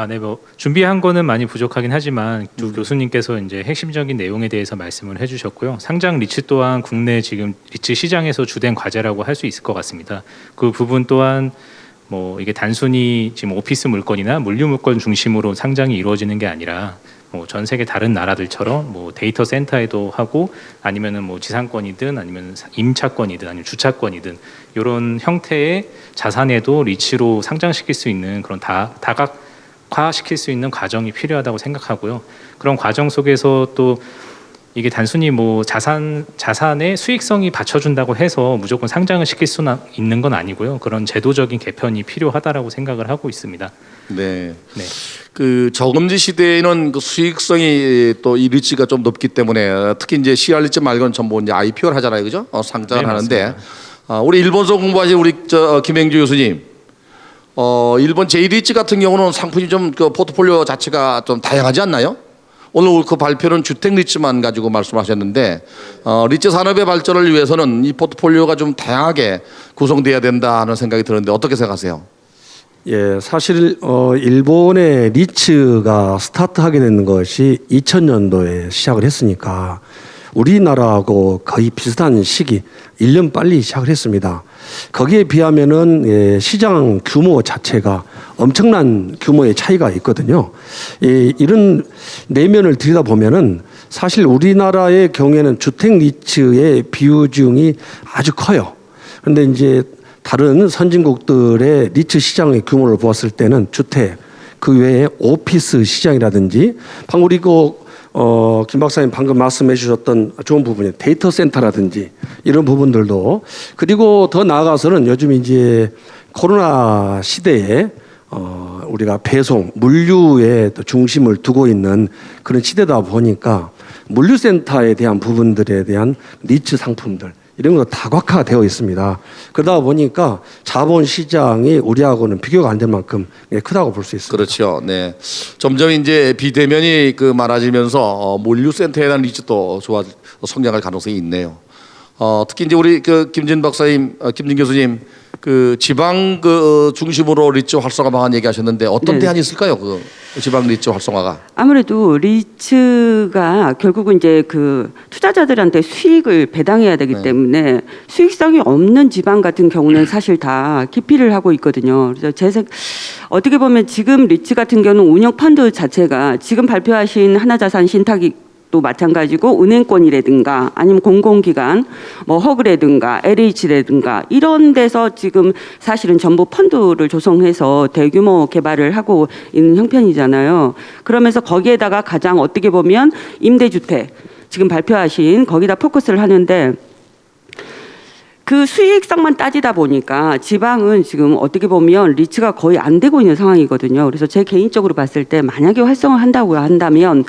네, 뭐 준비한 거는 많이 부족하긴 하지만 두 교수님께서 이제 핵심적인 내용에 대해서 말씀을 해주셨고요. 상장 리츠 또한 국내 지금 리츠 시장에서 주된 과제라고 할 수 있을 것 같습니다. 그 부분 또한 뭐 이게 단순히 지금 오피스 물건이나 물류 물건 중심으로 상장이 이루어지는 게 아니라 뭐 전 세계 다른 나라들처럼 뭐 데이터 센터에도 하고 아니면은 뭐 지상권이든 아니면 임차권이든 아니면 주차권이든 이런 형태의 자산에도 리츠로 상장시킬 수 있는 그런 다각화시킬 수 있는 과정이 필요하다고 생각하고요. 그런 과정 속에서 또 이게 단순히 뭐 자산의 수익성이 받쳐준다고 해서 무조건 상장을 시킬 수 있는 건 아니고요. 그런 제도적인 개편이 필요하다라고 생각을 하고 있습니다. 네. 그 저금리 시대에는 그 수익성이 또 이 리츠가 좀 높기 때문에 특히 이제 CR 리츠 말고는 전부 이제 IPO를 하잖아요, 그죠? 상장을 하는데 우리 일본서 공부하신 우리 김행주 교수님. 일본 J-리츠 같은 경우는 상품이 좀 그 포트폴리오 자체가 좀 다양하지 않나요? 오늘 그 발표는 주택 리츠만 가지고 말씀하셨는데 리츠 산업의 발전을 위해서는 이 포트폴리오가 좀 다양하게 구성돼야 된다는 생각이 드는데 어떻게 생각하세요? 예, 사실 일본의 리츠가 스타트하게 된 것이 2000년도에 시작을 했으니까 우리나라하고 거의 비슷한 시기 1년 빨리 시작을 했습니다. 거기에 비하면은 시장 규모 자체가 엄청난 규모의 차이가 있거든요. 이런 내면을 들여다보면은 사실 우리나라의 경우에는 주택 리츠의 비중이 아주 커요. 그런데 이제 다른 선진국들의 리츠 시장의 규모를 보았을 때는 주택, 그 외에 오피스 시장이라든지 방금 우리 김 박사님 방금 말씀해 주셨던 좋은 부분이 데이터 센터라든지 이런 부분들도, 그리고 더 나아가서는 요즘 이제 코로나 시대에 우리가 배송, 물류에 또 중심을 두고 있는 그런 시대다 보니까 물류센터에 대한 부분들에 대한 리츠 상품들 이런 거 다각화되어 있습니다. 그러다 보니까 자본 시장이 우리하고는 비교가 안 될 만큼 크다고 볼 수 있습니다. 그렇죠. 네. 점점 이제 비대면이 그 많아지면서 물류센터에 대한 리츠도 성장할 가능성이 있네요. 특히 이제 우리 그 김진 박사님, 김진 교수님 그 지방 그 중심으로 리츠 활성화 방안 얘기하셨는데 어떤 네. 대안이 있을까요? 그 지방 리츠 활성화가. 아무래도 리츠가 결국은 이제 그 투자자들한테 수익을 배당해야 되기 네. 때문에 수익성이 없는 지방 같은 경우는 사실 다 기피를 하고 있거든요. 그래서 어떻게 보면 지금 리츠 같은 경우는 운영 펀드 자체가 지금 발표하신 하나자산 신탁이 또 마찬가지고 은행권이라든가 아니면 공공기관 뭐 허그라든가 LH라든가 이런 데서 지금 사실은 전부 펀드를 조성해서 대규모 개발을 하고 있는 형편이잖아요. 그러면서 거기에다가 가장 어떻게 보면 임대주택 지금 발표하신 거기다 포커스를 하는데 그 수익성만 따지다 보니까 지방은 지금 어떻게 보면 리츠가 거의 안 되고 있는 상황이거든요. 그래서 제 개인적으로 봤을 때 만약에 활성화한다고 한다면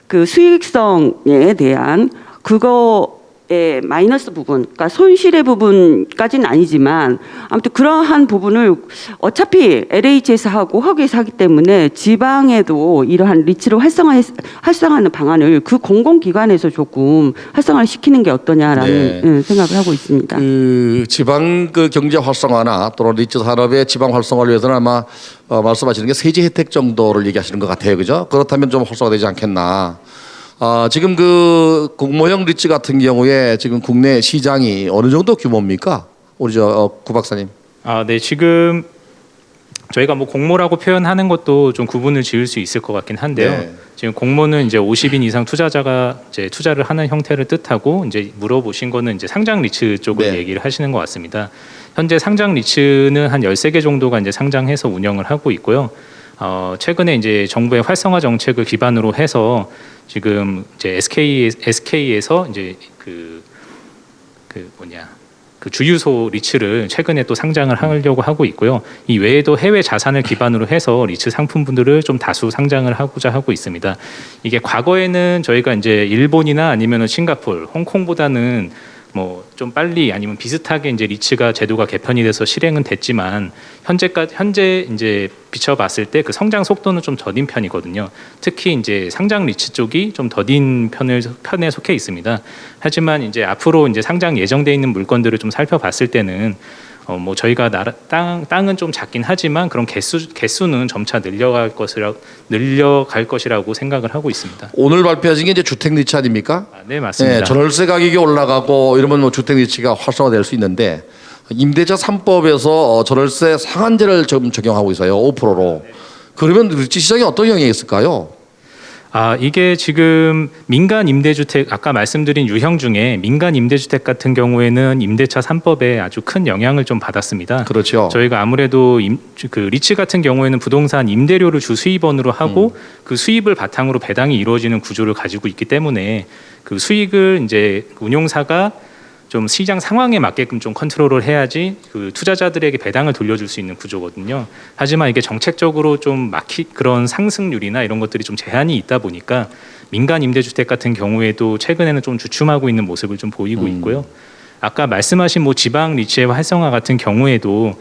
그 수익성에 대한 그거의 마이너스 부분, 그러니까 손실의 부분까지는 아니지만 아무튼 그러한 부분을 어차피 LH에서 하고 허그에서 하기 때문에 지방에도 이러한 리츠를 활성화하는 방안을 그 공공기관에서 조금 활성화를 시키는 게 어떠냐라는 네. 생각을 하고 있습니다. 그 지방 그 경제 활성화나 또는 리츠 산업의 지방 활성화를 위해서는 아마 말씀하시는 게 세제 혜택 정도를 얘기하시는 것 같아요, 그죠? 그렇다면 좀 활성화되지 않겠나? 지금 그 공모형 리츠 같은 경우에 지금 국내 시장이 어느 정도 규모입니까? 우리 구 박사님. 네, 지금 저희가 뭐 공모라고 표현하는 것도 좀 구분을 지을 수 있을 것 같긴 한데요. 네. 지금 공모는 이제 50인 이상 투자자가 이제 투자를 하는 형태를 뜻하고 이제 물어보신 거는 이제 상장 리츠 쪽을 네. 얘기를 하시는 것 같습니다. 현재 상장 리츠는 한 13개 정도가 이제 상장해서 운영을 하고 있고요. 최근에 이제 정부의 활성화 정책을 기반으로 해서 지금 이제 SK에서 이제 그 주유소 리츠를 최근에 또 상장을 하려고 하고 있고요. 이 외에도 해외 자산을 기반으로 해서 리츠 상품분들을 좀 다수 상장을 하고자 하고 있습니다. 이게 과거에는 저희가 이제 일본이나 아니면은 싱가포르, 홍콩보다는 뭐 좀 빨리 아니면 비슷하게 이제 리츠가 제도가 개편이 돼서 실행은 됐지만 현재 이제 비춰봤을 때 그 성장 속도는 좀 더딘 편이거든요. 특히 이제 상장 리츠 쪽이 좀 더딘 편에 속해 있습니다. 하지만 이제 앞으로 이제 상장 예정돼 있는 물건들을 좀 살펴봤을 때는 뭐 저희가 땅은 좀 작긴 하지만 그런 개수는 점차 늘려갈 것이라고 생각을 하고 있습니다. 오늘 발표하신 게 이제 주택 리츠 아닙니까? 네, 맞습니다. 네, 전월세 가격이 올라가고 이러면 뭐 주택 리츠가 활성화될 수 있는데 임대차 3법에서 전월세 상한제를 좀 적용하고 있어요. 5%로. 그러면 리츠 시장에 어떤 영향이 있을까요? 이게 지금 민간 임대주택 아까 말씀드린 유형 중에 민간 임대주택 같은 경우에는 임대차 3법에 아주 큰 영향을 좀 받았습니다. 그렇죠. 저희가 아무래도 그 리츠 같은 경우에는 부동산 임대료를 주 수입원으로 하고 그 수입을 바탕으로 배당이 이루어지는 구조를 가지고 있기 때문에 그 수익을 이제 운용사가 좀 시장 상황에 맞게끔 좀 컨트롤을 해야지 그 투자자들에게 배당을 돌려줄 수 있는 구조거든요. 하지만 이게 정책적으로 좀 그런 상승률이나 이런 것들이 좀 제한이 있다 보니까 민간 임대주택 같은 경우에도 최근에는 좀 주춤하고 있는 모습을 좀 보이고 있고요. 아까 말씀하신 뭐 지방 리츠의 활성화 같은 경우에도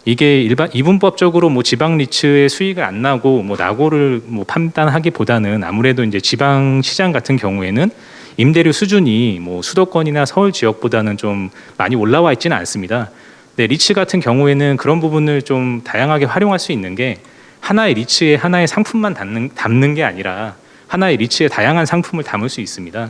이게 이분법적으로 뭐 지방 리츠의 수익을 안 나고 뭐 낙오를 뭐 판단하기보다는 아무래도 이제 지방 시장 같은 경우에는 임대료 수준이 뭐 수도권이나 서울 지역보다는 좀 많이 올라와 있지는 않습니다. 근데 리츠 같은 경우에는 그런 부분을 좀 다양하게 활용할 수 있는 게 하나의 리츠에 하나의 상품만 담는 게 아니라 하나의 리츠에 다양한 상품을 담을 수 있습니다.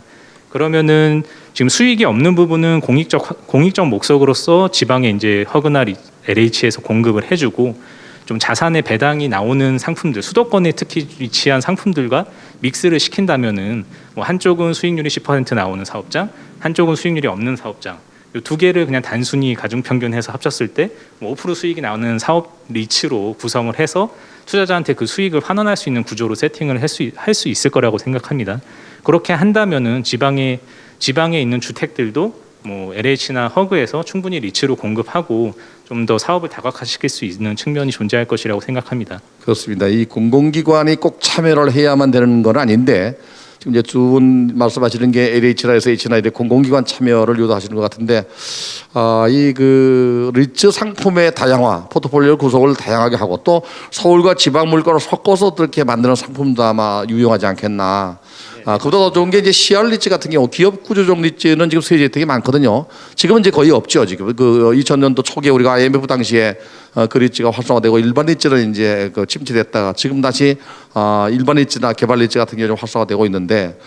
그러면은 지금 수익이 없는 부분은 공익적 목적으로서 지방에 이제 허그나 LH에서 공급을 해주고 좀 자산의 배당이 나오는 상품들, 수도권에 특히 위치한 상품들과 믹스를 시킨다면은 뭐 한쪽은 수익률이 10% 나오는 사업장, 한쪽은 수익률이 없는 사업장, 이 두 개를 그냥 단순히 가중평균해서 합쳤을 때 뭐 5% 수익이 나오는 사업 리츠로 구성을 해서 투자자한테 그 수익을 환원할 수 있는 구조로 세팅을 할 수 있을 거라고 생각합니다. 그렇게 한다면은 지방에 있는 주택들도 뭐 LH나 허그에서 충분히 리츠로 공급하고 좀 더 사업을 다각화시킬 수 있는 측면이 존재할 것이라고 생각합니다. 그렇습니다. 이 공공기관이 꼭 참여를 해야만 되는 건 아닌데 지금 이제 두 분 말씀하시는 게 LH나 SH나 이런 공공기관 참여를 유도하시는 것 같은데 이 그 리츠 상품의 다양화, 포트폴리오 구성을 다양하게 하고 또 서울과 지방 물건을 섞어서 그렇게 만드는 상품도 아마 유용하지 않겠나. 그보다 더 좋은 게 이제 CR 리츠 같은 경우 기업 구조적 리츠는 지금 세제 혜택이 많거든요. 지금은 이제 거의 없죠. 지금 그 2000년도 초기에 우리가 IMF 당시에 그 리츠가 활성화되고 일반 리츠는 이제 그 침체됐다가 지금 다시 일반 리츠나 개발 리츠 같은 경우 좀 활성화되고 있는데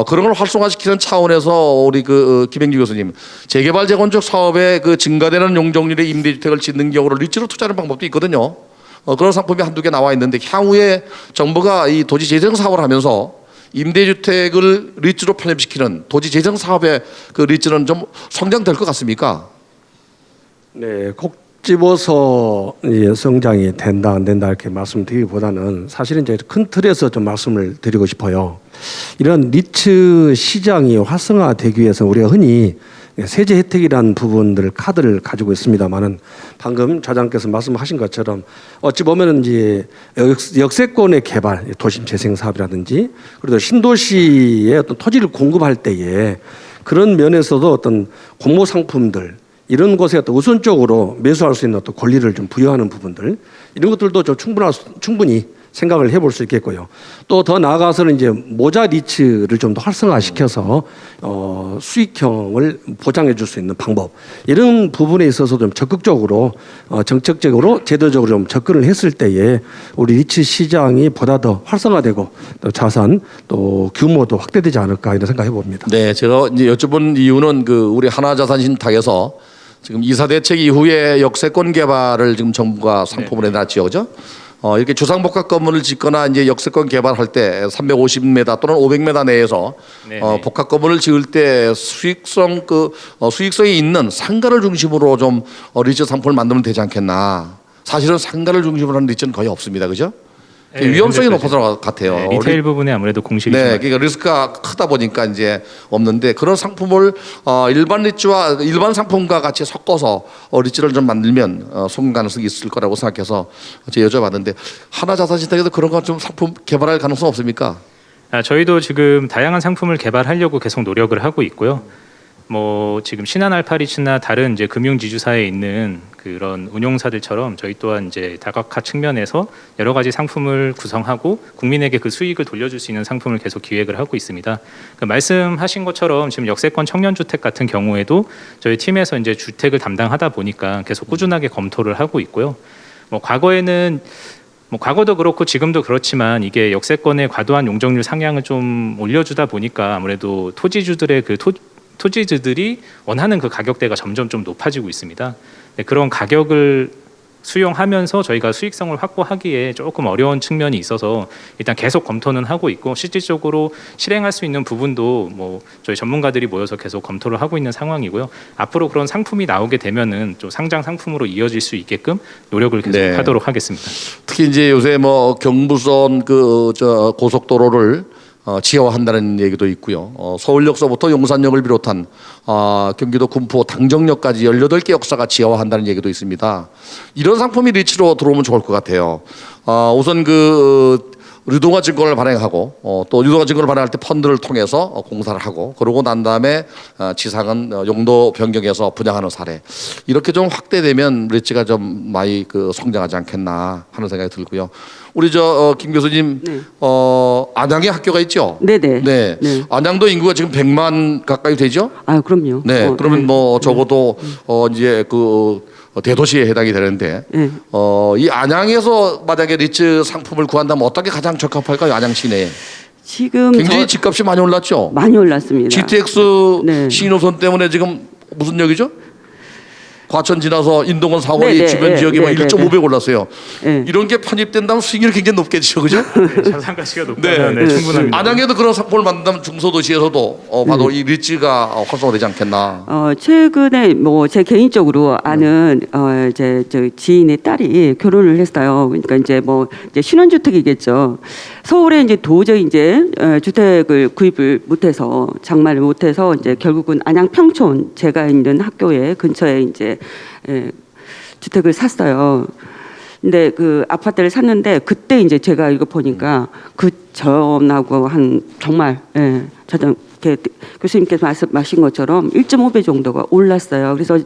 그런 걸 활성화시키는 차원에서 우리 그 김행주 교수님 재개발 재건축 사업에 그 증가되는 용적률의 임대주택을 짓는 경우로 리츠로 투자하는 방법도 있거든요. 그런 상품이 한두 개 나와 있는데 향후에 정부가 이 도시 재정 사업을 하면서 임대주택을 리츠로 편입시키는 도시 재정 사업의 그 리츠는 좀 성장될 것 같습니까? 네, 콕 집어서 성장이 된다 안 된다 이렇게 말씀드리기보다는 사실은 이제 큰 틀에서 좀 말씀을 드리고 싶어요. 이런 리츠 시장이 활성화되기 위해서 우리가 흔히 세제 혜택이라는 부분들 카드를 가지고 있습니다만은 방금 좌장께서 말씀하신 것처럼 어찌 보면은 이제 역세권의 개발, 도심 재생 사업이라든지 그리고 신도시의 어떤 토지를 공급할 때에 그런 면에서도 어떤 공모 상품들 이런 것에 어떤 우선적으로 매수할 수 있는 어떤 권리를 좀 부여하는 부분들 이런 것들도 좀 충분히 생각을 해볼 수 있겠고요. 또 더 나아가서는 이제 모자 리츠를 좀 더 활성화시켜서 수익형을 보장해 줄 수 있는 방법 이런 부분에 있어서 좀 적극적으로 정책적으로 제도적으로 좀 접근을 했을 때에 우리 리츠 시장이 보다 더 활성화되고 또 자산 또 규모도 확대되지 않을까 이런 생각해 봅니다. 네, 제가 이제 여쭤본 이유는 그 우리 하나자산신탁에서 지금 2사 대책 이후에 역세권 개발을 지금 정부가 상품을 내놨지요, 그죠? 이렇게 주상복합 건물을 짓거나 이제 역세권 개발할 때 350m 또는 500m 내에서 복합 건물을 지을 때 수익성이 있는 상가를 중심으로 좀 리츠 상품을 만들면 되지 않겠나? 사실은 상가를 중심으로 하는 리츠는 거의 없습니다, 그죠? 네, 위험성이 높아서 것 같아요. 네, 리테일 부분에 아무래도 공실이 네, 그러니까 리스크가 크다 보니까 이제 없는데 그런 상품을 일반 리츠와 일반 상품과 같이 섞어서 리츠를 좀 만들면 성공 가능성이 있을 거라고 생각해서 제가 여쭤봤는데 하나자산신탁에도 그런 거 좀 상품 개발할 가능성 없습니까? 저희도 지금 다양한 상품을 개발하려고 계속 노력을 하고 있고요. 뭐 지금 신한알파리츠나 다른 이제 금융지주사에 있는 그런 운용사들처럼 저희 또한 이제 다각화 측면에서 여러 가지 상품을 구성하고 국민에게 그 수익을 돌려줄 수 있는 상품을 계속 기획을 하고 있습니다. 그 말씀하신 것처럼 지금 역세권 청년주택 같은 경우에도 저희 팀에서 이제 주택을 담당하다 보니까 계속 꾸준하게 검토를 하고 있고요. 뭐 과거에는 뭐 과거도 그렇고 지금도 그렇지만 이게 역세권의 과도한 용적률 상향을 좀 올려주다 보니까 아무래도 토지주들의 그 토지주들이 원하는 그 가격대가 점점 좀 높아지고 있습니다. 네, 그런 가격을 수용하면서 저희가 수익성을 확보하기에 조금 어려운 측면이 있어서 일단 계속 검토는 하고 있고 실질적으로 실행할 수 있는 부분도 뭐 저희 전문가들이 모여서 계속 검토를 하고 있는 상황이고요. 앞으로 그런 상품이 나오게 되면은 좀 상장 상품으로 이어질 수 있게끔 노력을 계속 하도록 하겠습니다. 특히 이제 요새 뭐 경부선 고속도로를 지하화한다는 얘기도 있고요. 서울역서부터 용산역을 비롯한 경기도 군포 당정역까지 18개 역사가 지하화한다는 얘기도 있습니다. 이런 상품이 리츠로 들어오면 좋을 것 같아요. 우선 유동화 증권을 발행하고 또 유동화 증권을 발행할 때 펀드를 통해서 공사를 하고 그러고 난 다음에 지상은 용도 변경해서 분양하는 사례 이렇게 좀 확대되면 리츠가 좀 많이 성장하지 않겠나 하는 생각이 들고요. 우리 김 교수님 안양에 학교가 있죠? 네네. 네. 안양도 인구가 지금 100만 가까이 되죠? 아 그럼요. 네. 그러면 뭐 적어도 이제 대도시에 해당이 되는데 이 안양에서 만약에 리츠 상품을 구한다면 어떻게 가장 적합할까요? 안양 시내에. 지금 굉장히 집값이 많이 올랐죠? 많이 올랐습니다. GTX 신호선 때문에 지금 무슨 역이죠? 과천 지나서 인동원 사거리 주변 지역이 1.5배 올랐어요. 이런 게 편입된다면 수익률이 굉장히 높겠죠, 그죠? 자산 가치가 높다면 충분합니다. 안양에도 그런 상품을 만든다면 중소도시에서도 바로 이 리츠가 활성화되지 않겠나. 최근에 뭐 제 개인적으로 아는 이제 저 지인의 딸이 결혼을 했어요. 그러니까 이제 신혼주택이겠죠. 서울에 이제 도저히 이제 주택을 구입을 못해서 장만을 못해서 이제 결국은 안양 평촌 제가 있는 학교에 근처에 이제 주택을 샀어요. 근데 그 아파트를 샀는데 그때 이제 제가 이거 보니까 그 전하고 한 정말 교수님께서 말씀하신 것처럼 1.5배 정도가 올랐어요. 그래서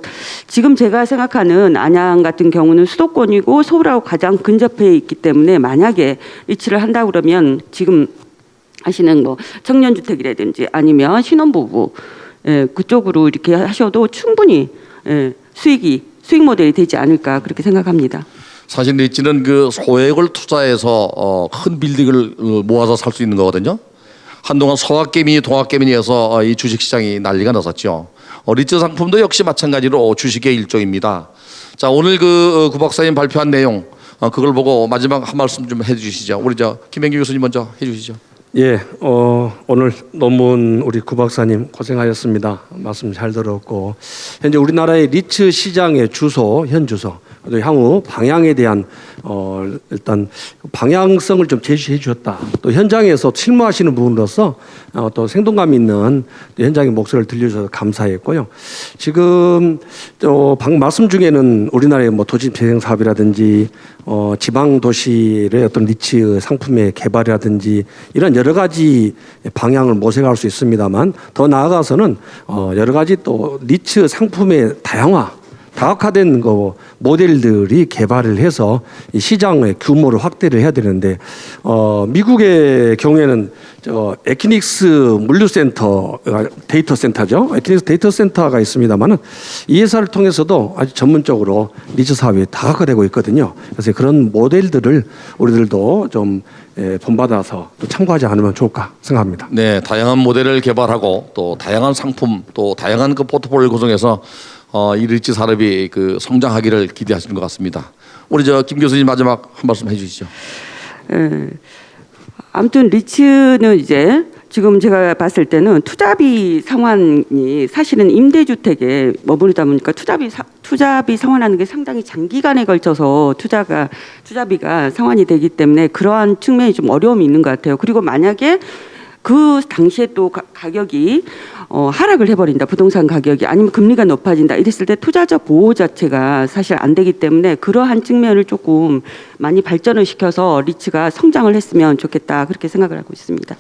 지금 제가 생각하는 안양 같은 경우는 수도권이고 서울하고 가장 근접해 있기 때문에 만약에 리츠를 한다 그러면 지금 하시는 뭐 청년주택이라든지 아니면 신혼부부 그쪽으로 이렇게 하셔도 충분히 수익 모델이 되지 않을까 그렇게 생각합니다. 사실 리츠는 그 소액을 투자해서 큰 빌딩을 모아서 살 수 있는 거거든요. 한동안 소확개미, 동학개미에서 이 주식시장이 난리가 났었죠. 리츠 상품도 역시 마찬가지로 주식의 일종입니다. 자, 오늘 구 박사님 발표한 내용 그걸 보고 마지막 한 말씀 좀 해주시죠. 우리 김행규 교수님 먼저 해주시죠. 예, 오늘 논문 우리 구 박사님 고생하셨습니다. 말씀 잘 들었고, 현재 우리나라의 리츠 시장의 현 주소, 또 향후 방향에 대한 일단 방향성을 좀 제시해 주셨다. 또 현장에서 실무하시는 분으로서 또 생동감 있는 현장의 목소리를 들려주셔서 감사했고요. 지금 말씀 중에는 우리나라의 뭐 도시 재생 사업이라든지 지방 도시의 어떤 리츠 상품의 개발이라든지 이런 여러 가지 방향을 모색할 수 있습니다만, 더 나아가서는 여러 가지 또 리츠 상품의 다각화된 모델들이 개발을 해서 이 시장의 규모를 확대를 해야 되는데, 미국의 경우에는 에키닉스 물류센터 데이터 센터죠. 에키닉스 데이터 센터가 있습니다만은 이 회사를 통해서도 아주 전문적으로 리츠 사업이 다각화되고 있거든요. 그래서 그런 모델들을 우리들도 좀 본받아서 또 참고하지 않으면 좋을까 생각합니다. 네, 다양한 모델을 개발하고 또 다양한 상품, 또 다양한 그 포트폴리오 구성해서 이 리츠 산업이 그 성장하기를 기대하시는 것 같습니다. 우리 김 교수님 마지막 한 말씀 해주시죠. 아무튼 리츠는 이제 지금 제가 봤을 때는 투자비 상환이 사실은 임대주택에 머무르다 보니까 투자비 상환하는 게 상당히 장기간에 걸쳐서 투자비가 상환이 되기 때문에 그러한 측면이 좀 어려움이 있는 것 같아요. 그리고 만약에 그 당시에 또 가격이 하락을 해버린다, 부동산 가격이, 아니면 금리가 높아진다 이랬을 때 투자자 보호 자체가 사실 안 되기 때문에 그러한 측면을 조금 많이 발전을 시켜서 리츠가 성장을 했으면 좋겠다 그렇게 생각을 하고 있습니다.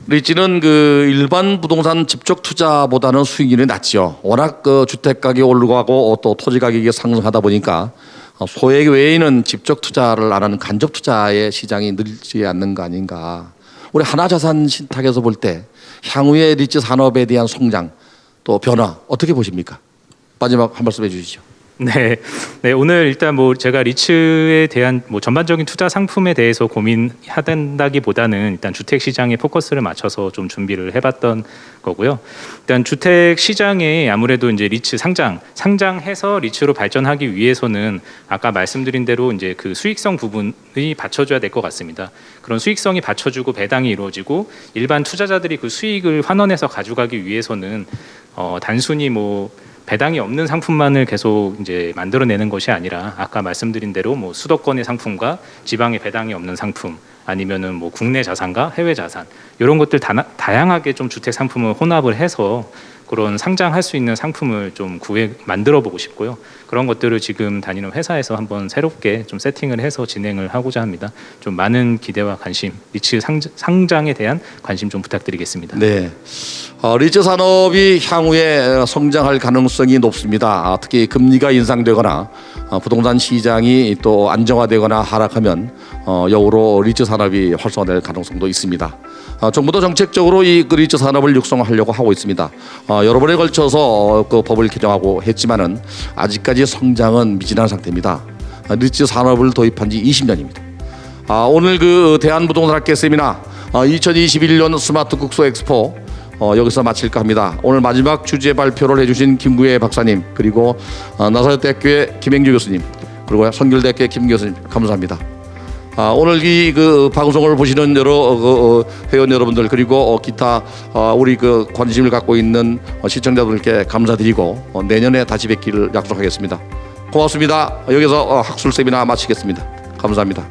리츠는 그 일반 부동산 집적 투자보다는 수익률이 낮죠. 워낙 그 주택 가격이 오르고 하고 또 토지 가격이 상승하다 보니까 소액 외에는 집적 투자를 안 하는 간접 투자의 시장이 늘지 않는 거 아닌가. 우리 하나자산 신탁에서 볼 때 향후의 리츠 산업에 대한 성장 또 변화 어떻게 보십니까? 마지막 한 말씀 해주시죠. 네, 오늘 일단 뭐 제가 리츠에 대한 뭐 전반적인 투자 상품에 대해서 고민하다기보다는 일단 주택 시장에 포커스를 맞춰서 좀 준비를 해봤던 거고요. 일단 주택 시장에 아무래도 이제 리츠 상장해서 리츠로 발전하기 위해서는 아까 말씀드린 대로 이제 그 수익성 부분이 받쳐줘야 될 것 같습니다. 그런 수익성이 받쳐주고 배당이 이루어지고 일반 투자자들이 그 수익을 환원해서 가져가기 위해서는 단순히 뭐 배당이 없는 상품만을 계속 이제 만들어내는 것이 아니라 아까 말씀드린 대로 뭐 수도권의 상품과 지방의 배당이 없는 상품 아니면은 뭐 국내 자산과 해외 자산 이런 것들 다양하게 좀 주택 상품을 혼합을 해서 그런 상장할 수 있는 상품을 좀 만들어 보고 싶고요. 그런 것들을 지금 다니는 회사에서 한번 새롭게 좀 세팅을 해서 진행을 하고자 합니다. 좀 많은 기대와 관심, 리츠 상장에 대한 관심 좀 부탁드리겠습니다. 네, 리츠 산업이 향후에 성장할 가능성이 높습니다. 특히 금리가 인상되거나 부동산 시장이 또 안정화되거나 하락하면 역으로 리츠 산업이 활성화될 가능성도 있습니다. 정부도 정책적으로 이 리츠 산업을 육성하려고 하고 있습니다. 여러 번에 걸쳐서 그 법을 개정하고 했지만은 아직까지 성장은 미진한 상태입니다. 리츠 산업을 도입한 지 20년입니다. 오늘 그 대한부동산학회 세미나 2021년 스마트 국소 엑스포 여기서 마칠까 합니다. 오늘 마지막 주제 발표를 해주신 김구혜 박사님, 그리고 나사렛대학교의 김행규 교수님, 그리고 선결대학교의 김 교수님 감사합니다. 오늘 이 그 방송을 보시는 여러 회원 여러분들, 그리고 기타 우리 그 관심을 갖고 있는 시청자들께 감사드리고 내년에 다시 뵙기를 약속하겠습니다. 고맙습니다. 여기서 학술 세미나 마치겠습니다. 감사합니다.